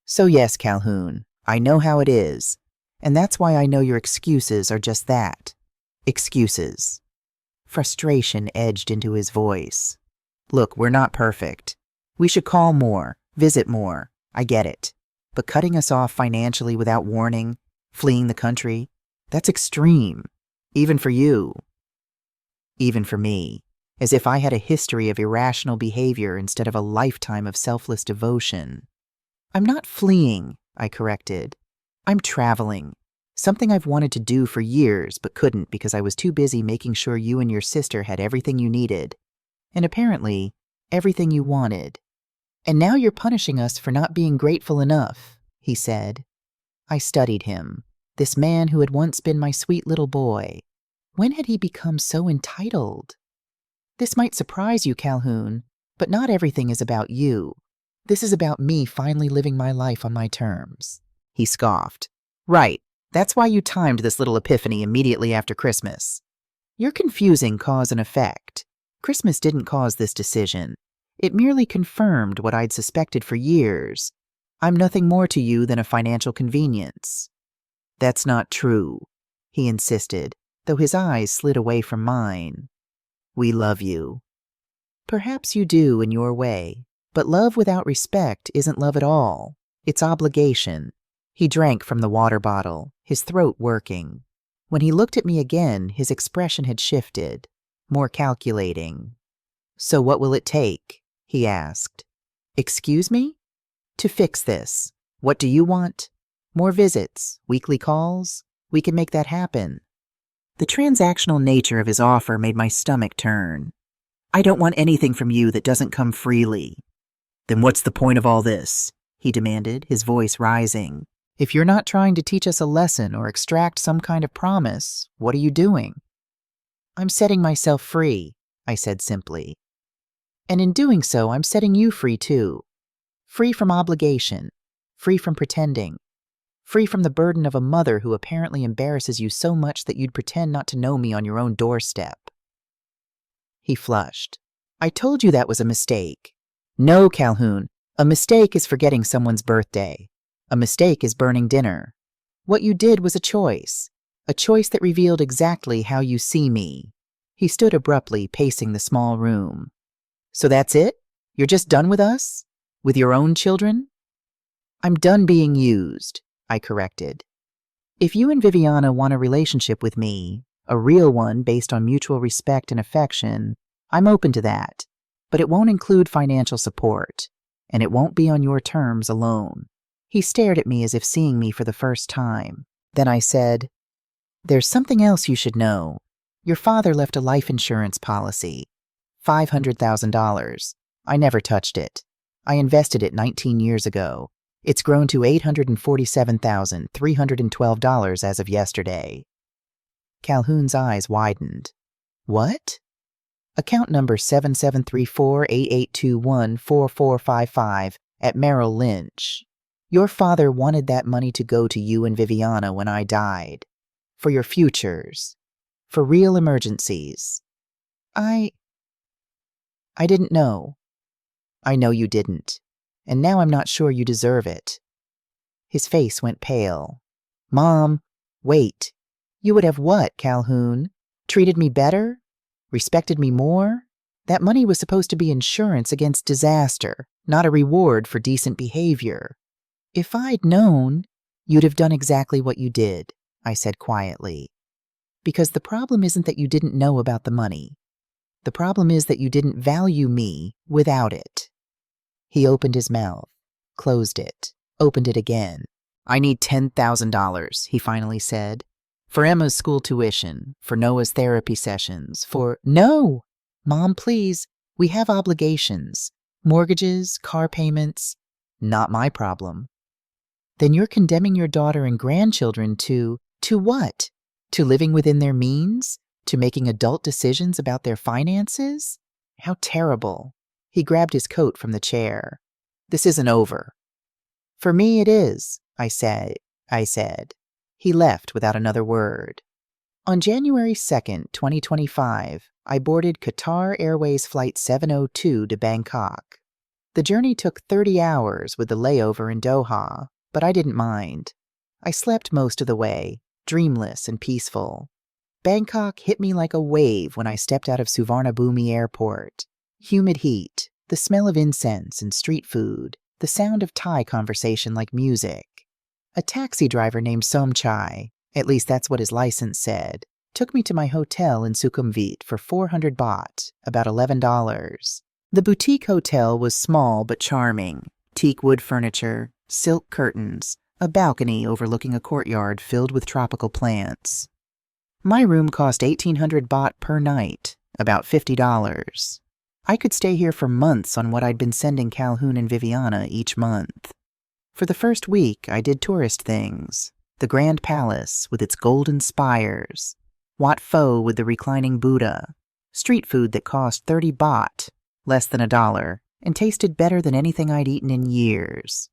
"So yes, Calhoun, I know how it is. And that's why I know your excuses are just that. Excuses." Frustration edged into his voice. "Look, we're not perfect. We should call more, visit more. I get it. But cutting us off financially without warning, fleeing the country, that's extreme. Even for you. Even for me. As if I had a history of irrational behavior instead of a lifetime of selfless devotion." "I'm not fleeing," I corrected. "I'm traveling. Something I've wanted to do for years but couldn't because I was too busy making sure you and your sister had everything you needed. And apparently, everything you wanted. And now you're punishing us for not being grateful enough," he said. I studied him. This man who had once been my sweet little boy. When had he become so entitled? This might surprise you, Calhoun, but not everything is about you. This is about me finally living my life on my terms. He scoffed. Right, that's why you timed this little epiphany immediately after Christmas. You're confusing cause and effect. Christmas didn't cause this decision. It merely confirmed what I'd suspected for years. I'm nothing more to you than a financial convenience. That's not true, he insisted, though his eyes slid away from mine. We love you. Perhaps you do in your way, but love without respect isn't love at all. It's obligation. He drank from the water bottle, his throat working. When he looked at me again, his expression had shifted, more calculating. So what will it take? He asked. Excuse me? To fix this. What do you want? More visits, weekly calls? We can make that happen. The transactional nature of his offer made my stomach turn. I don't want anything from you that doesn't come freely. Then what's the point of all this? He demanded, his voice rising. If you're not trying to teach us a lesson or extract some kind of promise, what are you doing? I'm setting myself free, I said simply. And in doing so, I'm setting you free too. Free from obligation, free from pretending, free from the burden of a mother who apparently embarrasses you so much that you'd pretend not to know me on your own doorstep. He flushed. I told you that was a mistake. No, Calhoun, a mistake is forgetting someone's birthday. A mistake is burning dinner. What you did was a choice that revealed exactly how you see me. He stood abruptly, pacing the small room. So that's it? You're just done with us? With your own children? I'm done being used, I corrected. If you and Viviana want a relationship with me, a real one based on mutual respect and affection, I'm open to that. But it won't include financial support, and it won't be on your terms alone. He stared at me as if seeing me for the first time. Then I said, There's something else you should know. Your father left a life insurance policy. $500,000. I never touched it. I invested it 19 years ago. It's grown to $847,312 as of yesterday. Calhoun's eyes widened. What? Account number 773488214455 at Merrill Lynch. Your father wanted that money to go to you and Viviana when I died. For your futures. For real emergencies. I didn't know. I know you didn't. And now I'm not sure you deserve it. His face went pale. Mom, wait. You would have what, Calhoun? Treated me better? Respected me more? That money was supposed to be insurance against disaster, not a reward for decent behavior. If I'd known, you'd have done exactly what you did, I said quietly. Because the problem isn't that you didn't know about the money. The problem is that you didn't value me without it. He opened his mouth, closed it, opened it again. I need $10,000, he finally said. For Emma's school tuition, for Noah's therapy sessions, for— No! Mom, please, we have obligations. Mortgages, car payments. Not my problem. Then you're condemning your daughter and grandchildren to what? To living within their means? To making adult decisions about their finances? How terrible. He grabbed his coat from the chair. This isn't over. For me it is, I said. He left without another word. On January 2nd, 2025, I boarded Qatar Airways Flight 702 to Bangkok. The journey took 30 hours with the layover in Doha, but I didn't mind. I slept most of the way, dreamless and peaceful. Bangkok hit me like a wave when I stepped out of Suvarnabhumi Airport. Humid heat, the smell of incense and street food, the sound of Thai conversation like music. A taxi driver named Somchai, at least that's what his license said, took me to my hotel in Sukhumvit for 400 baht, about $11. The boutique hotel was small but charming. Teak wood furniture, silk curtains, a balcony overlooking a courtyard filled with tropical plants. My room cost 1,800 baht per night, about $50. I could stay here for months on what I'd been sending Calhoun and Viviana each month. For the first week, I did tourist things. The Grand Palace with its golden spires, Wat Pho with the reclining Buddha, street food that cost 30 baht, less than $1, and tasted better than anything I'd eaten in years.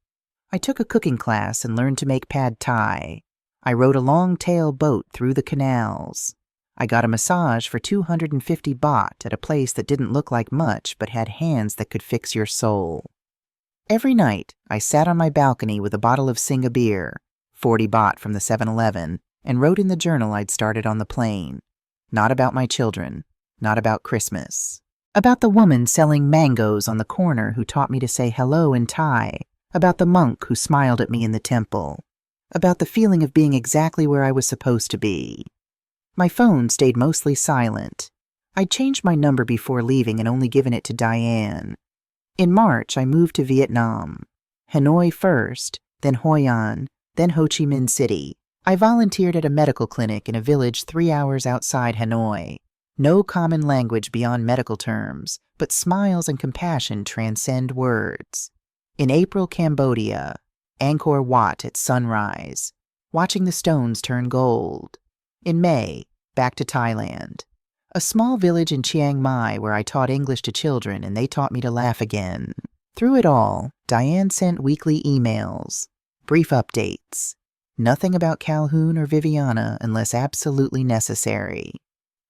I took a cooking class and learned to make pad thai. I rode a long-tail boat through the canals. I got a massage for 250 baht at a place that didn't look like much but had hands that could fix your soul. Every night, I sat on my balcony with a bottle of Singa beer, 40 baht from the 7-Eleven, and wrote in the journal I'd started on the plane. Not about my children, not about Christmas. About the woman selling mangoes on the corner who taught me to say hello in Thai. About the monk who smiled at me in the temple. About the feeling of being exactly where I was supposed to be. My phone stayed mostly silent. I'd changed my number before leaving and only given it to Diane. In March, I moved to Vietnam. Hanoi first, then Hoi An, then Ho Chi Minh City. I volunteered at a medical clinic in a village 3 hours outside Hanoi. No common language beyond medical terms, but smiles and compassion transcend words. In April, Cambodia. Angkor Wat at sunrise, watching the stones turn gold. In May, back to Thailand. A small village in Chiang Mai where I taught English to children and they taught me to laugh again. Through it all, Diane sent weekly emails, brief updates. Nothing about Calhoun or Viviana unless absolutely necessary.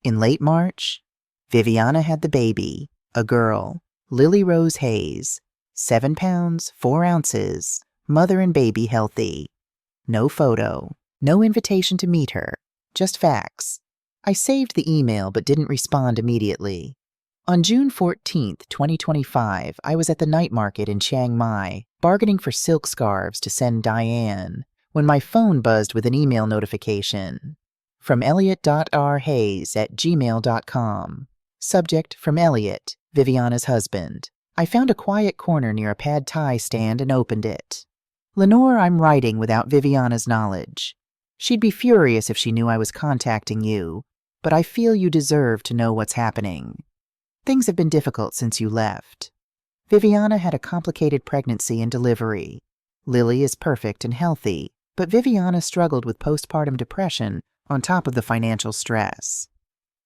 In late March, Viviana had the baby, a girl, Lily Rose Hayes, 7 pounds, 4 ounces, mother and baby healthy. No photo, no invitation to meet her, just facts. I saved the email but didn't respond immediately. On June 14, 2025, I was at the night market in Chiang Mai, bargaining for silk scarves to send Diane, when my phone buzzed with an email notification. From elliot.rhayes@gmail.com. Subject from Elliot, Viviana's husband. I found a quiet corner near a pad thai stand and opened it. Lenore, I'm writing without Viviana's knowledge. She'd be furious if she knew I was contacting you, but I feel you deserve to know what's happening. Things have been difficult since you left. Viviana had a complicated pregnancy and delivery. Lily is perfect and healthy, but Viviana struggled with postpartum depression on top of the financial stress.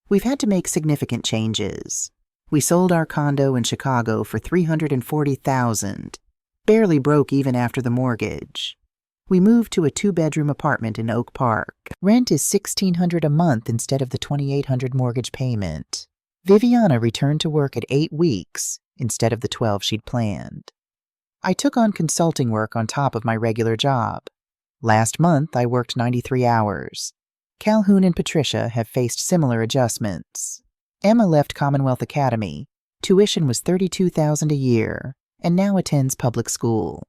We've had to make significant changes. We sold our condo in Chicago for $340,000, barely broke even after the mortgage. We moved to a 2-bedroom apartment in Oak Park. Rent is $1,600 a month instead of the $2,800 mortgage payment. Viviana returned to work at 8 weeks instead of the 12 she'd planned. I took on consulting work on top of my regular job. Last month, I worked 93 hours. Calhoun and Patricia have faced similar adjustments. Emma left Commonwealth Academy. Tuition was $32,000 a year, and now attends public school.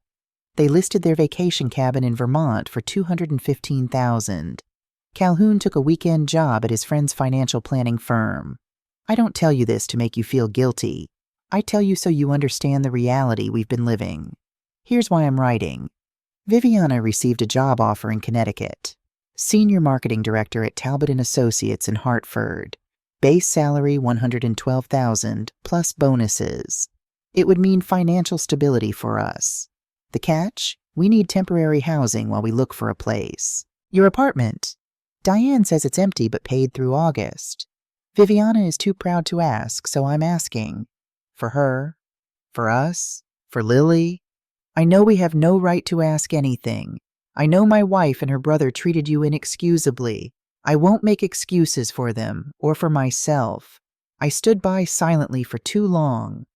They listed their vacation cabin in Vermont for $215,000. Calhoun took a weekend job at his friend's financial planning firm. I don't tell you this to make you feel guilty. I tell you so you understand the reality we've been living. Here's why I'm writing. Viviana received a job offer in Connecticut. Senior Marketing Director at Talbot & Associates in Hartford. Base salary $112,000 plus bonuses. It would mean financial stability for us. The catch? We need temporary housing while we look for a place. Your apartment? Diane says it's empty but paid through August. Viviana is too proud to ask, so I'm asking. For her? For us? For Lily? I know we have no right to ask anything. I know my wife and her brother treated you inexcusably. I won't make excuses for them, or for myself. I stood by silently for too long.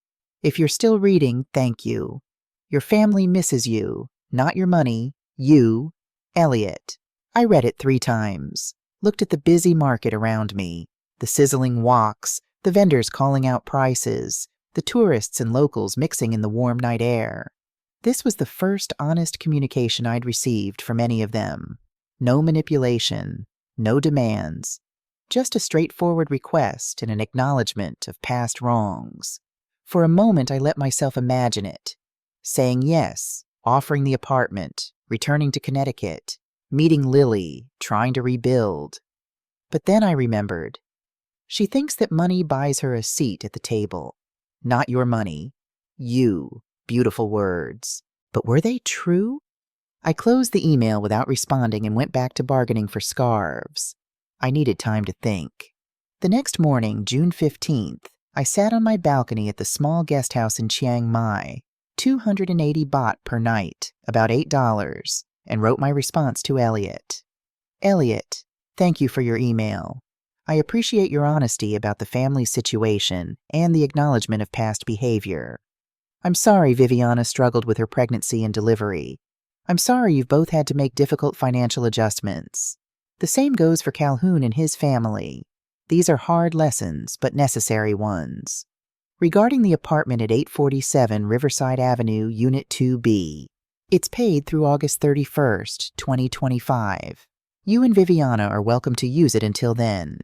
If you're still reading, thank you. Your family misses you, not your money, you, Elliot. I read it 3 times, looked at the busy market around me, the sizzling woks, the vendors calling out prices, the tourists and locals mixing in the warm night air. This was the first honest communication I'd received from any of them. No manipulation, no demands, just a straightforward request and an acknowledgement of past wrongs. For a moment I let myself imagine it, saying yes, offering the apartment, returning to Connecticut, meeting Lily, trying to rebuild. But then I remembered. She thinks that money buys her a seat at the table. Not your money. You. Beautiful words. But were they true? I closed the email without responding and went back to bargaining for scarves. I needed time to think. The next morning, June 15th, I sat on my balcony at the small guest house in Chiang Mai, 280 baht per night, about $8, and wrote my response to Elliot. Elliot, thank you for your email. I appreciate your honesty about the family situation and the acknowledgement of past behavior. I'm sorry Viviana struggled with her pregnancy and delivery. I'm sorry you've both had to make difficult financial adjustments. The same goes for Calhoun and his family. These are hard lessons, but necessary ones. Regarding the apartment at 847 Riverside Avenue, Unit 2B, it's paid through August 31st, 2025. You and Viviana are welcome to use it until then.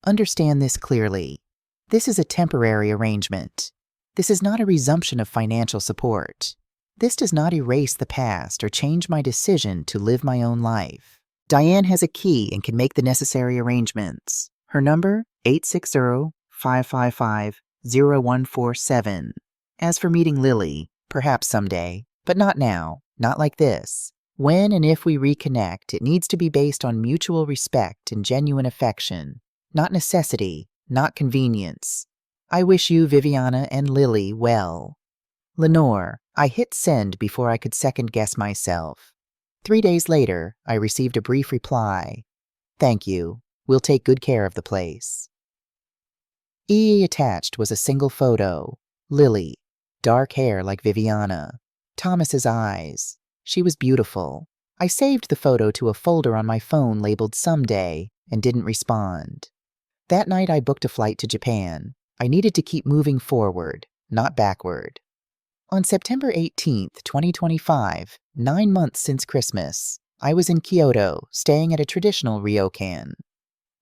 Understand this clearly. This is a temporary arrangement. This is not a resumption of financial support. This does not erase the past or change my decision to live my own life. Diane has a key and can make the necessary arrangements. Her number, 860-555-0147. As for meeting Lily, perhaps someday, but not now, not like this. When and if we reconnect, it needs to be based on mutual respect and genuine affection, not necessity, not convenience. I wish you, Viviana, and Lily well. Lenore, I hit send before I could second-guess myself. 3 days later, I received a brief reply. Thank you. We'll take good care of the place. Attached was a single photo. Lily, dark hair like Viviana. Thomas's eyes. She was beautiful. I saved the photo to a folder on my phone labeled Someday and didn't respond. That night I booked a flight to Japan. I needed to keep moving forward, not backward. On September 18th, 2025, 9 months since Christmas, I was in Kyoto, staying at a traditional ryokan.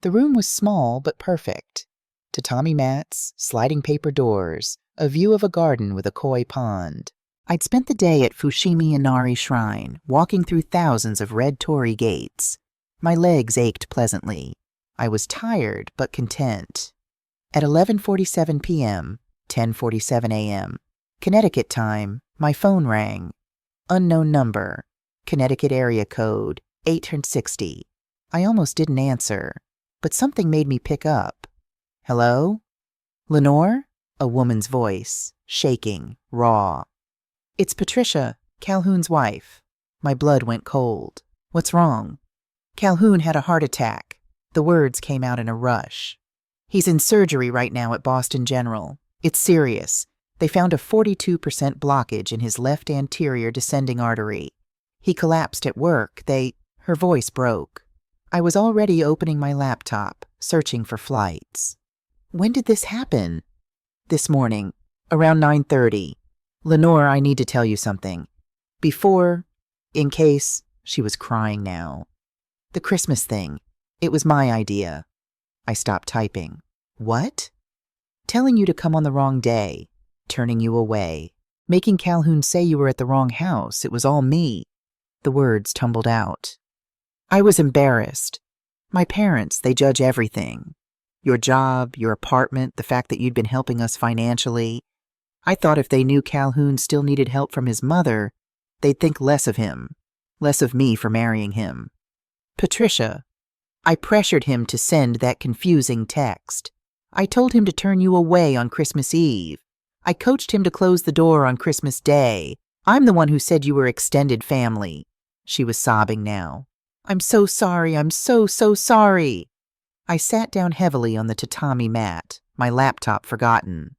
The room was small but perfect. Tatami mats, sliding paper doors, a view of a garden with a koi pond. I'd spent the day at Fushimi Inari Shrine, walking through thousands of red torii gates. My legs ached pleasantly. I was tired but content. At 11:47 p.m., 10:47 a.m., Connecticut time, my phone rang. Unknown number. Connecticut area code 860. I almost didn't answer, but something made me pick up. Hello? Lenore? A woman's voice, shaking, raw. It's Patricia, Calhoun's wife. My blood went cold. What's wrong? Calhoun had a heart attack. The words came out in a rush. He's in surgery right now at Boston General. It's serious. They found a 42% blockage in his left anterior descending artery. He collapsed at work. Her voice broke. I was already opening my laptop, searching for flights. When did this happen? This morning, around 9:30. Lenore, I need to tell you something. In case, she was crying now. The Christmas thing. It was my idea. I stopped typing. What? Telling you to come on the wrong day. Turning you away. Making Calhoun say you were at the wrong house. It was all me. The words tumbled out. I was embarrassed. My parents, they judge everything. Your job, your apartment, the fact that you'd been helping us financially. I thought if they knew Calhoun still needed help from his mother, they'd think less of him, less of me for marrying him. Patricia, I pressured him to send that confusing text. I told him to turn you away on Christmas Eve. I coached him to close the door on Christmas Day. I'm the one who said you were extended family. She was sobbing now. I'm so sorry. I'm so sorry. I sat down heavily on the tatami mat, my laptop forgotten.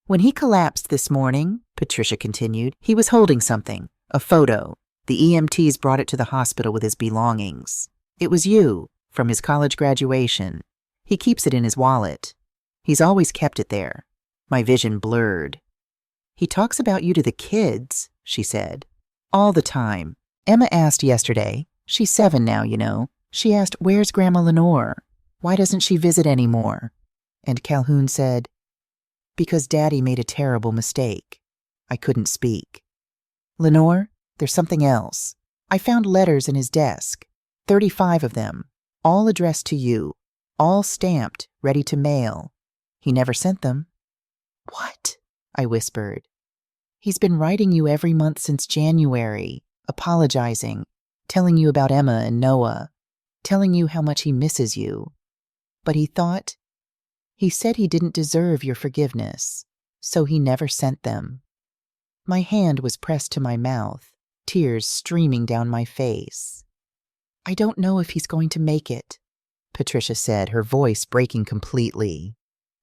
When he collapsed this morning, Patricia continued, he was holding something, a photo. The EMTs brought it to the hospital with his belongings. It was you, from his college graduation. He keeps it in his wallet. He's always kept it there. My vision blurred. He talks about you to the kids, she said. All the time. Emma asked yesterday. She's 7 now, you know. She asked, where's Grandma Lenore? Why doesn't she visit anymore? And Calhoun said, because Daddy made a terrible mistake. I couldn't speak. Lenore, there's something else. I found letters in his desk, 35 of them, all addressed to you, all stamped, ready to mail. He never sent them. What? I whispered. He's been writing you every month since January, apologizing, telling you about Emma and Noah, telling you how much he misses you. But he said he didn't deserve your forgiveness, so he never sent them. My hand was pressed to my mouth, tears streaming down my face. I don't know if he's going to make it, Patricia said, her voice breaking completely.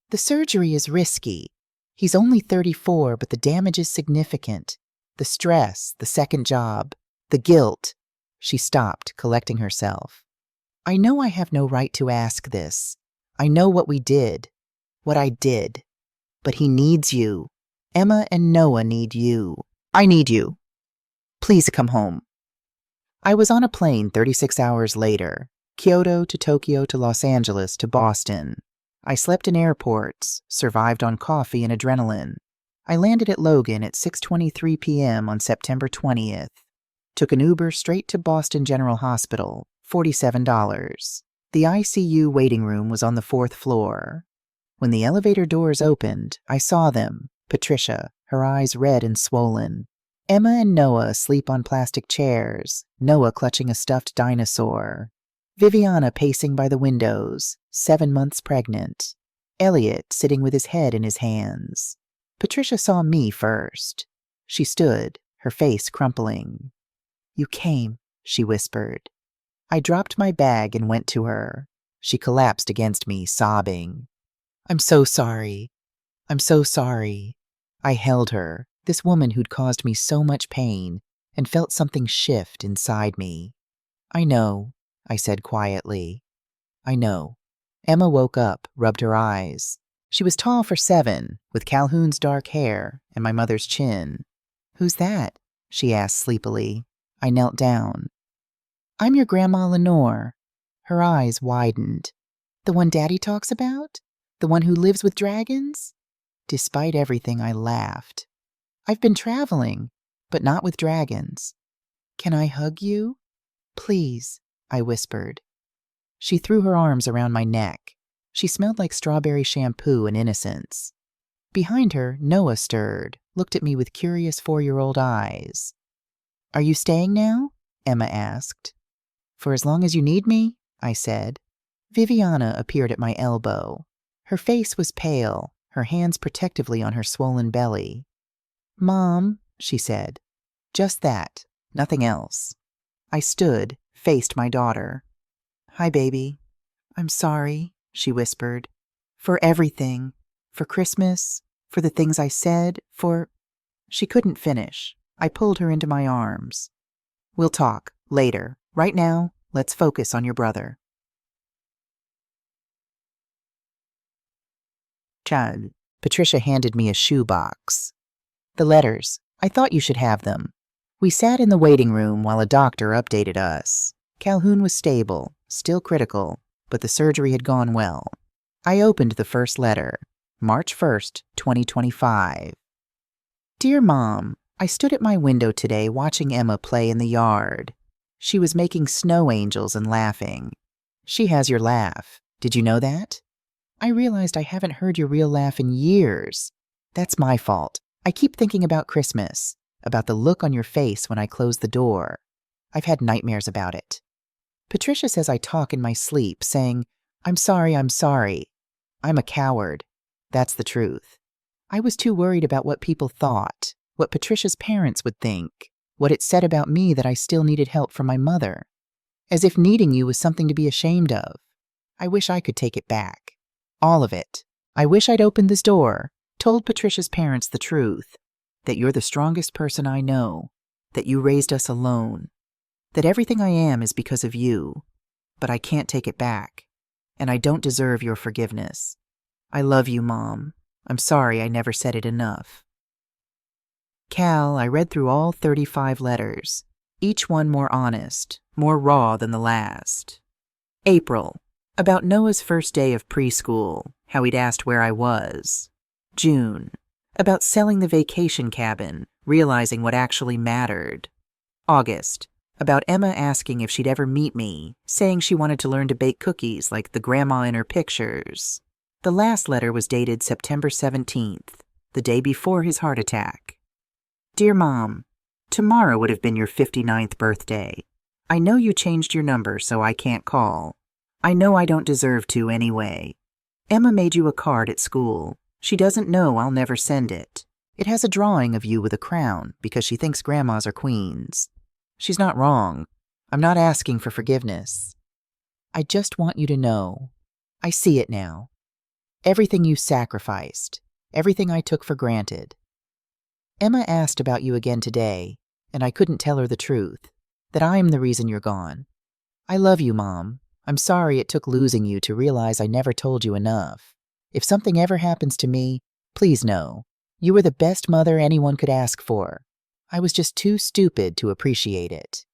The surgery is risky. He's only 34, but the damage is significant. The stress, the second job, the guilt. She stopped, collecting herself. I know I have no right to ask this. I know what we did, what I did. But he needs you. Emma and Noah need you. I need you. Please come home. I was on a plane 36 hours later, Kyoto to Tokyo to Los Angeles to Boston. I slept in airports, survived on coffee and adrenaline. I landed at Logan at 6:23 p.m. on September 20th. Took an Uber straight to Boston General Hospital, $47. The ICU waiting room was on the 4th floor. When the elevator doors opened, I saw them, Patricia, her eyes red and swollen. Emma and Noah asleep on plastic chairs, Noah clutching a stuffed dinosaur. Viviana pacing by the windows, 7 months pregnant. Elliot sitting with his head in his hands. Patricia saw me first. She stood, her face crumpling. You came, she whispered. I dropped my bag and went to her. She collapsed against me, sobbing. I'm so sorry. I'm so sorry. I held her, this woman who'd caused me so much pain, and felt something shift inside me. I know, I said quietly. I know. Emma woke up, rubbed her eyes. She was tall for 7, with Calhoun's dark hair and my mother's chin. Who's that? She asked sleepily. I knelt down. I'm your Grandma Lenore. Her eyes widened. The one Daddy talks about? The one who lives with dragons? Despite everything, I laughed. I've been traveling, but not with dragons. Can I hug you? Please, I whispered. She threw her arms around my neck. She smelled like strawberry shampoo and innocence. Behind her, Noah stirred, looked at me with curious 4-year-old eyes. Are you staying now? Emma asked. For as long as you need me, I said. Viviana appeared at my elbow. Her face was pale, her hands protectively on her swollen belly. Mom, she said. Just that, nothing else. I stood, faced my daughter. Hi, baby. I'm sorry, she whispered. For everything. For Christmas. For the things I said. For... She couldn't finish. I pulled her into my arms. We'll talk, later. Right now, let's focus on your brother. Chad. Patricia handed me a shoebox. The letters. I thought you should have them. We sat in the waiting room while a doctor updated us. Calhoun was stable, still critical, but the surgery had gone well. I opened the first letter. March 1st, 2025. Dear Mom, I stood at my window today watching Emma play in the yard. She was making snow angels and laughing. She has your laugh. Did you know that? I realized I haven't heard your real laugh in years. That's my fault. I keep thinking about Christmas, about the look on your face when I close the door. I've had nightmares about it. Patricia says I talk in my sleep, saying, I'm sorry, I'm sorry. I'm a coward. That's the truth. I was too worried about what people thought, what Patricia's parents would think, what it said about me that I still needed help from my mother. As if needing you was something to be ashamed of. I wish I could take it back. All of it. I wish I'd opened this door, told Patricia's parents the truth, that you're the strongest person I know, that you raised us alone, that everything I am is because of you, but I can't take it back, and I don't deserve your forgiveness. I love you, Mom. I'm sorry I never said it enough. Cal, I read through all 35 letters, each one more honest, more raw than the last. April, about Noah's first day of preschool, how he'd asked where I was. June, about selling the vacation cabin, realizing what actually mattered. August, about Emma asking if she'd ever meet me, saying she wanted to learn to bake cookies like the grandma in her pictures. The last letter was dated September 17th, the day before his heart attack. Dear Mom, tomorrow would have been your 59th birthday. I know you changed your number, so I can't call. I know I don't deserve to anyway. Emma made you a card at school. She doesn't know I'll never send it. It has a drawing of you with a crown because she thinks grandmas are queens. She's not wrong. I'm not asking for forgiveness. I just want you to know. I see it now. Everything you sacrificed. Everything I took for granted. Emma asked about you again today, and I couldn't tell her the truth, that I'm the reason you're gone. I love you, Mom. I'm sorry it took losing you to realize I never told you enough. If something ever happens to me, please know. You were the best mother anyone could ask for. I was just too stupid to appreciate it.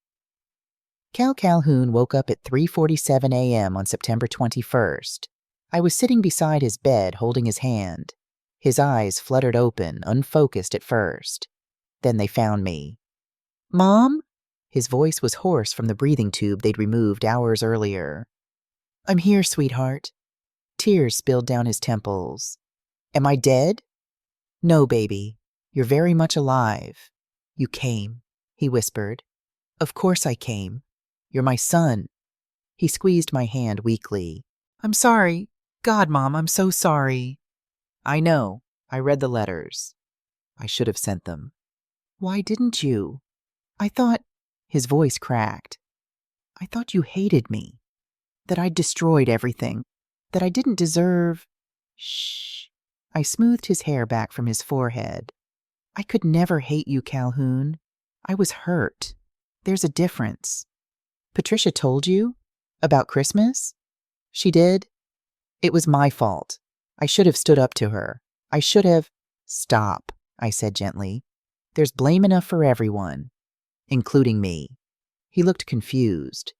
Cal Calhoun woke up at 3:47 a.m. on September 21st. I was sitting beside his bed holding his hand. His eyes fluttered open, unfocused at first. Then they found me. Mom? His voice was hoarse from the breathing tube they'd removed hours earlier. I'm here, sweetheart. Tears spilled down his temples. Am I dead? No, baby. You're very much alive. You came, he whispered. Of course I came. You're my son. He squeezed my hand weakly. I'm sorry. God, Mom, I'm so sorry. I know. I read the letters. I should have sent them. Why didn't you? I thought... His voice cracked. I thought you hated me. That I'd destroyed everything. That I didn't deserve... Shh. I smoothed his hair back from his forehead. I could never hate you, Calhoun. I was hurt. There's a difference. Patricia told you? About Christmas? She did? It was my fault. I should have stood up to her. I should have... Stop, I said gently. There's blame enough for everyone, including me. He looked confused.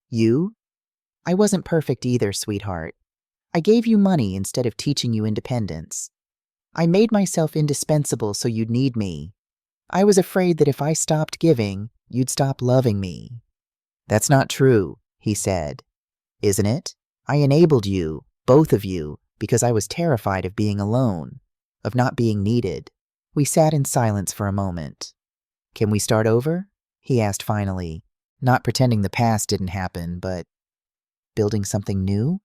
You? I wasn't perfect either, sweetheart. I gave you money instead of teaching you independence. I made myself indispensable so you'd need me. I was afraid that if I stopped giving, you'd stop loving me. That's not true, he said. Isn't it? I enabled you, both of you, because I was terrified of being alone, of not being needed. We sat in silence for a moment. Can we start over? He asked finally, not pretending the past didn't happen, but building something new?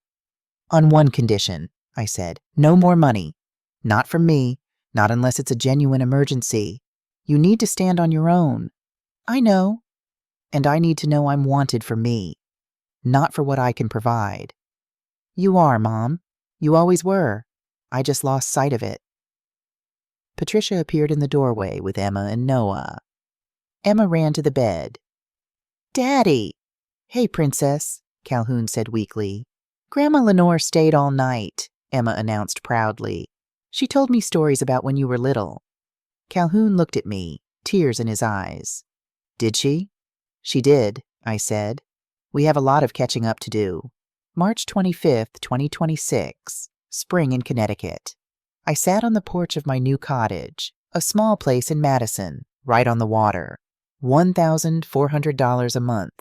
On one condition, I said. No more money. Not from me, not unless it's a genuine emergency. You need to stand on your own. I know. And I need to know I'm wanted for me, not for what I can provide. You are, Mom. You always were. I just lost sight of it. Patricia appeared in the doorway with Emma and Noah. Emma ran to the bed. Daddy! Hey, Princess, Calhoun said weakly. Grandma Lenore stayed all night, Emma announced proudly. She told me stories about when you were little. Calhoun looked at me, tears in his eyes. Did she? She did, I said. We have a lot of catching up to do. March 25th, 2026, spring in Connecticut. I sat on the porch of my new cottage, a small place in Madison, right on the water. $1,400 a month.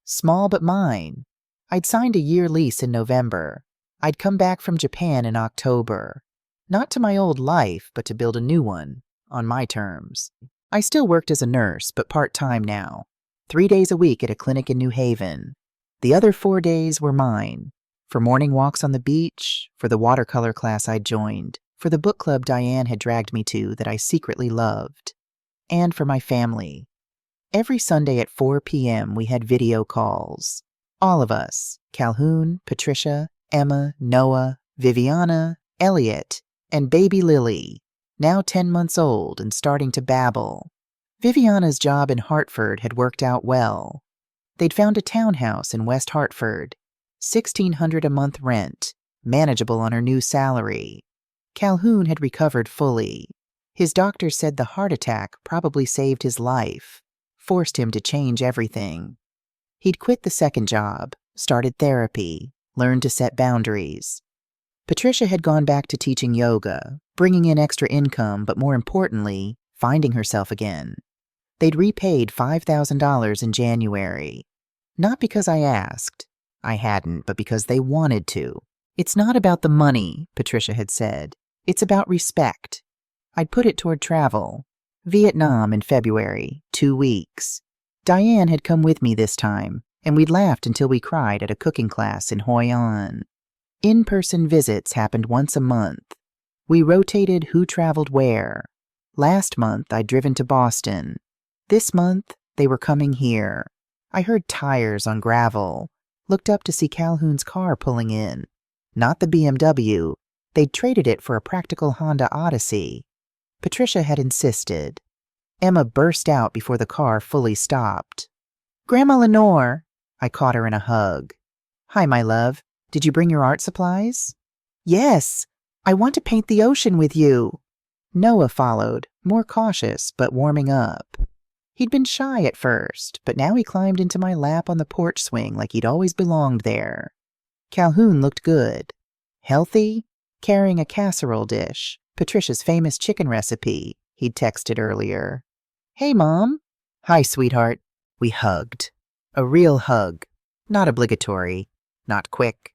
Small but mine. I'd signed a year lease in November. I'd come back from Japan in October. Not to my old life, but to build a new one, on my terms. I still worked as a nurse, but part-time now. 3 days a week at a clinic in New Haven. The other 4 days were mine. For morning walks on the beach, for the watercolor class I'd joined, for the book club Diane had dragged me to that I secretly loved, and for my family. Every Sunday at 4 p.m. we had video calls. All of us, Calhoun, Patricia, Emma, Noah, Viviana, Elliot, and baby Lily, now 10 months old and starting to babble. Viviana's job in Hartford had worked out well. They'd found a townhouse in West Hartford, $1,600 a month rent, manageable on her new salary. Calhoun had recovered fully. His doctor said the heart attack probably saved his life, forced him to change everything. He'd quit the second job, started therapy, learned to set boundaries. Patricia had gone back to teaching yoga, bringing in extra income, but more importantly, finding herself again. They'd repaid $5,000 in January. Not because I asked. I hadn't, but because they wanted to. It's not about the money, Patricia had said. It's about respect. I'd put it toward travel. Vietnam in February, 2 weeks. Diane had come with me this time, and we'd laughed until we cried at a cooking class in Hoi An. In-person visits happened once a month. We rotated who traveled where. Last month, I'd driven to Boston. This month, they were coming here. I heard tires on gravel, looked up to see Calhoun's car pulling in. Not the BMW. They'd traded it for a practical Honda Odyssey. Patricia had insisted. Emma burst out before the car fully stopped. "Grandma Lenore!" I caught her in a hug. "Hi, my love. Did you bring your art supplies?" "Yes. I want to paint the ocean with you." Noah followed, more cautious but warming up. He'd been shy at first, but now he climbed into my lap on the porch swing like he'd always belonged there. Calhoun looked good. Healthy, carrying a casserole dish, Patricia's famous chicken recipe, he'd texted earlier. "Hey, Mom." "Hi, sweetheart." We hugged. A real hug. Not obligatory. Not quick.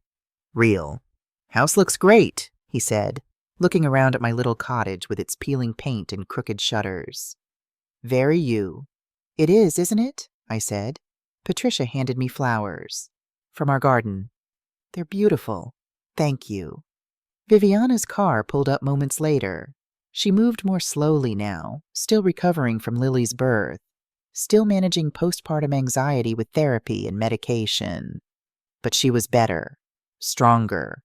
Real. "House looks great," he said, looking around at my little cottage with its peeling paint and crooked shutters. "Very you." "It is, isn't it?" I said. Patricia handed me flowers. "From our garden." "They're beautiful. Thank you." Viviana's car pulled up moments later. She moved more slowly now, still recovering from Lily's birth, still managing postpartum anxiety with therapy and medication. But she was better, stronger.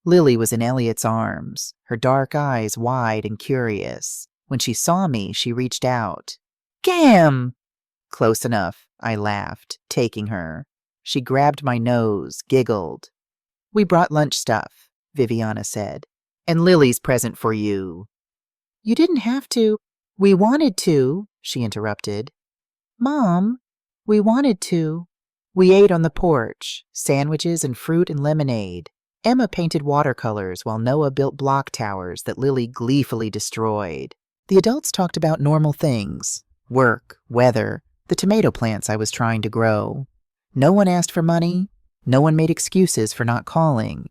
Lily was in Elliot's arms, her dark eyes wide and curious. When she saw me, she reached out. "Gam!" "Close enough," I laughed, taking her. She grabbed my nose, giggled. "We brought lunch stuff," Viviana said. "And Lily's present for you." "You didn't have to." "We wanted to," she interrupted. "Mom, we wanted to." We ate on the porch, sandwiches and fruit and lemonade. Emma painted watercolors while Noah built block towers that Lily gleefully destroyed. The adults talked about normal things, work, weather, the tomato plants I was trying to grow. No one asked for money. No one made excuses for not calling.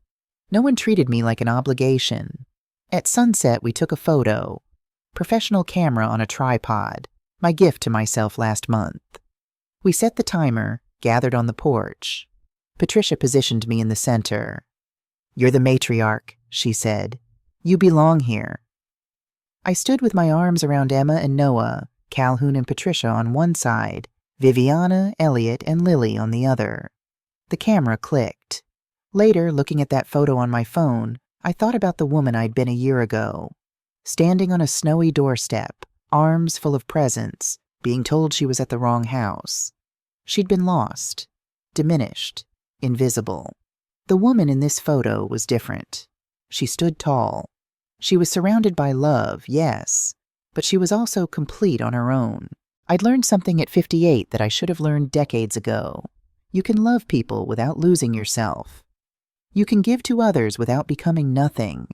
No one treated me like an obligation. At sunset, we took a photo. Professional camera on a tripod, my gift to myself last month. We set the timer, gathered on the porch. Patricia positioned me in the center. "You're the matriarch," she said. "You belong here." I stood with my arms around Emma and Noah, Calhoun and Patricia on one side, Viviana, Elliot, and Lily on the other. The camera clicked. Later, looking at that photo on my phone, I thought about the woman I'd been a year ago. Standing on a snowy doorstep, arms full of presents, being told she was at the wrong house. She'd been lost, diminished, invisible. The woman in this photo was different. She stood tall. She was surrounded by love, yes, but she was also complete on her own. I'd learned something at 58 that I should have learned decades ago. You can love people without losing yourself. You can give to others without becoming nothing.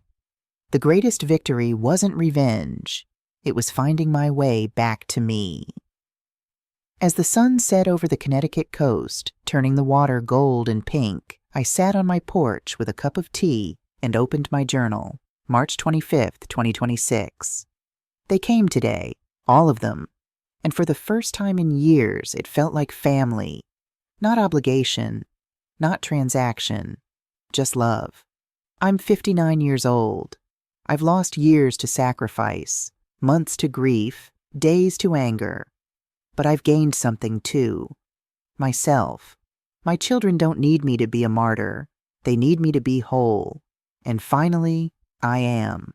The greatest victory wasn't revenge. It was finding my way back to me. As the sun set over the Connecticut coast, turning the water gold and pink, I sat on my porch with a cup of tea and opened my journal, March 25th, 2026. They came today, all of them, and for the first time in years, it felt like family. Not obligation, not transaction, just love. I'm 59 years old. I've lost years to sacrifice, months to grief, days to anger. But I've gained something too. Myself. My children don't need me to be a martyr. They need me to be whole. And finally, I am.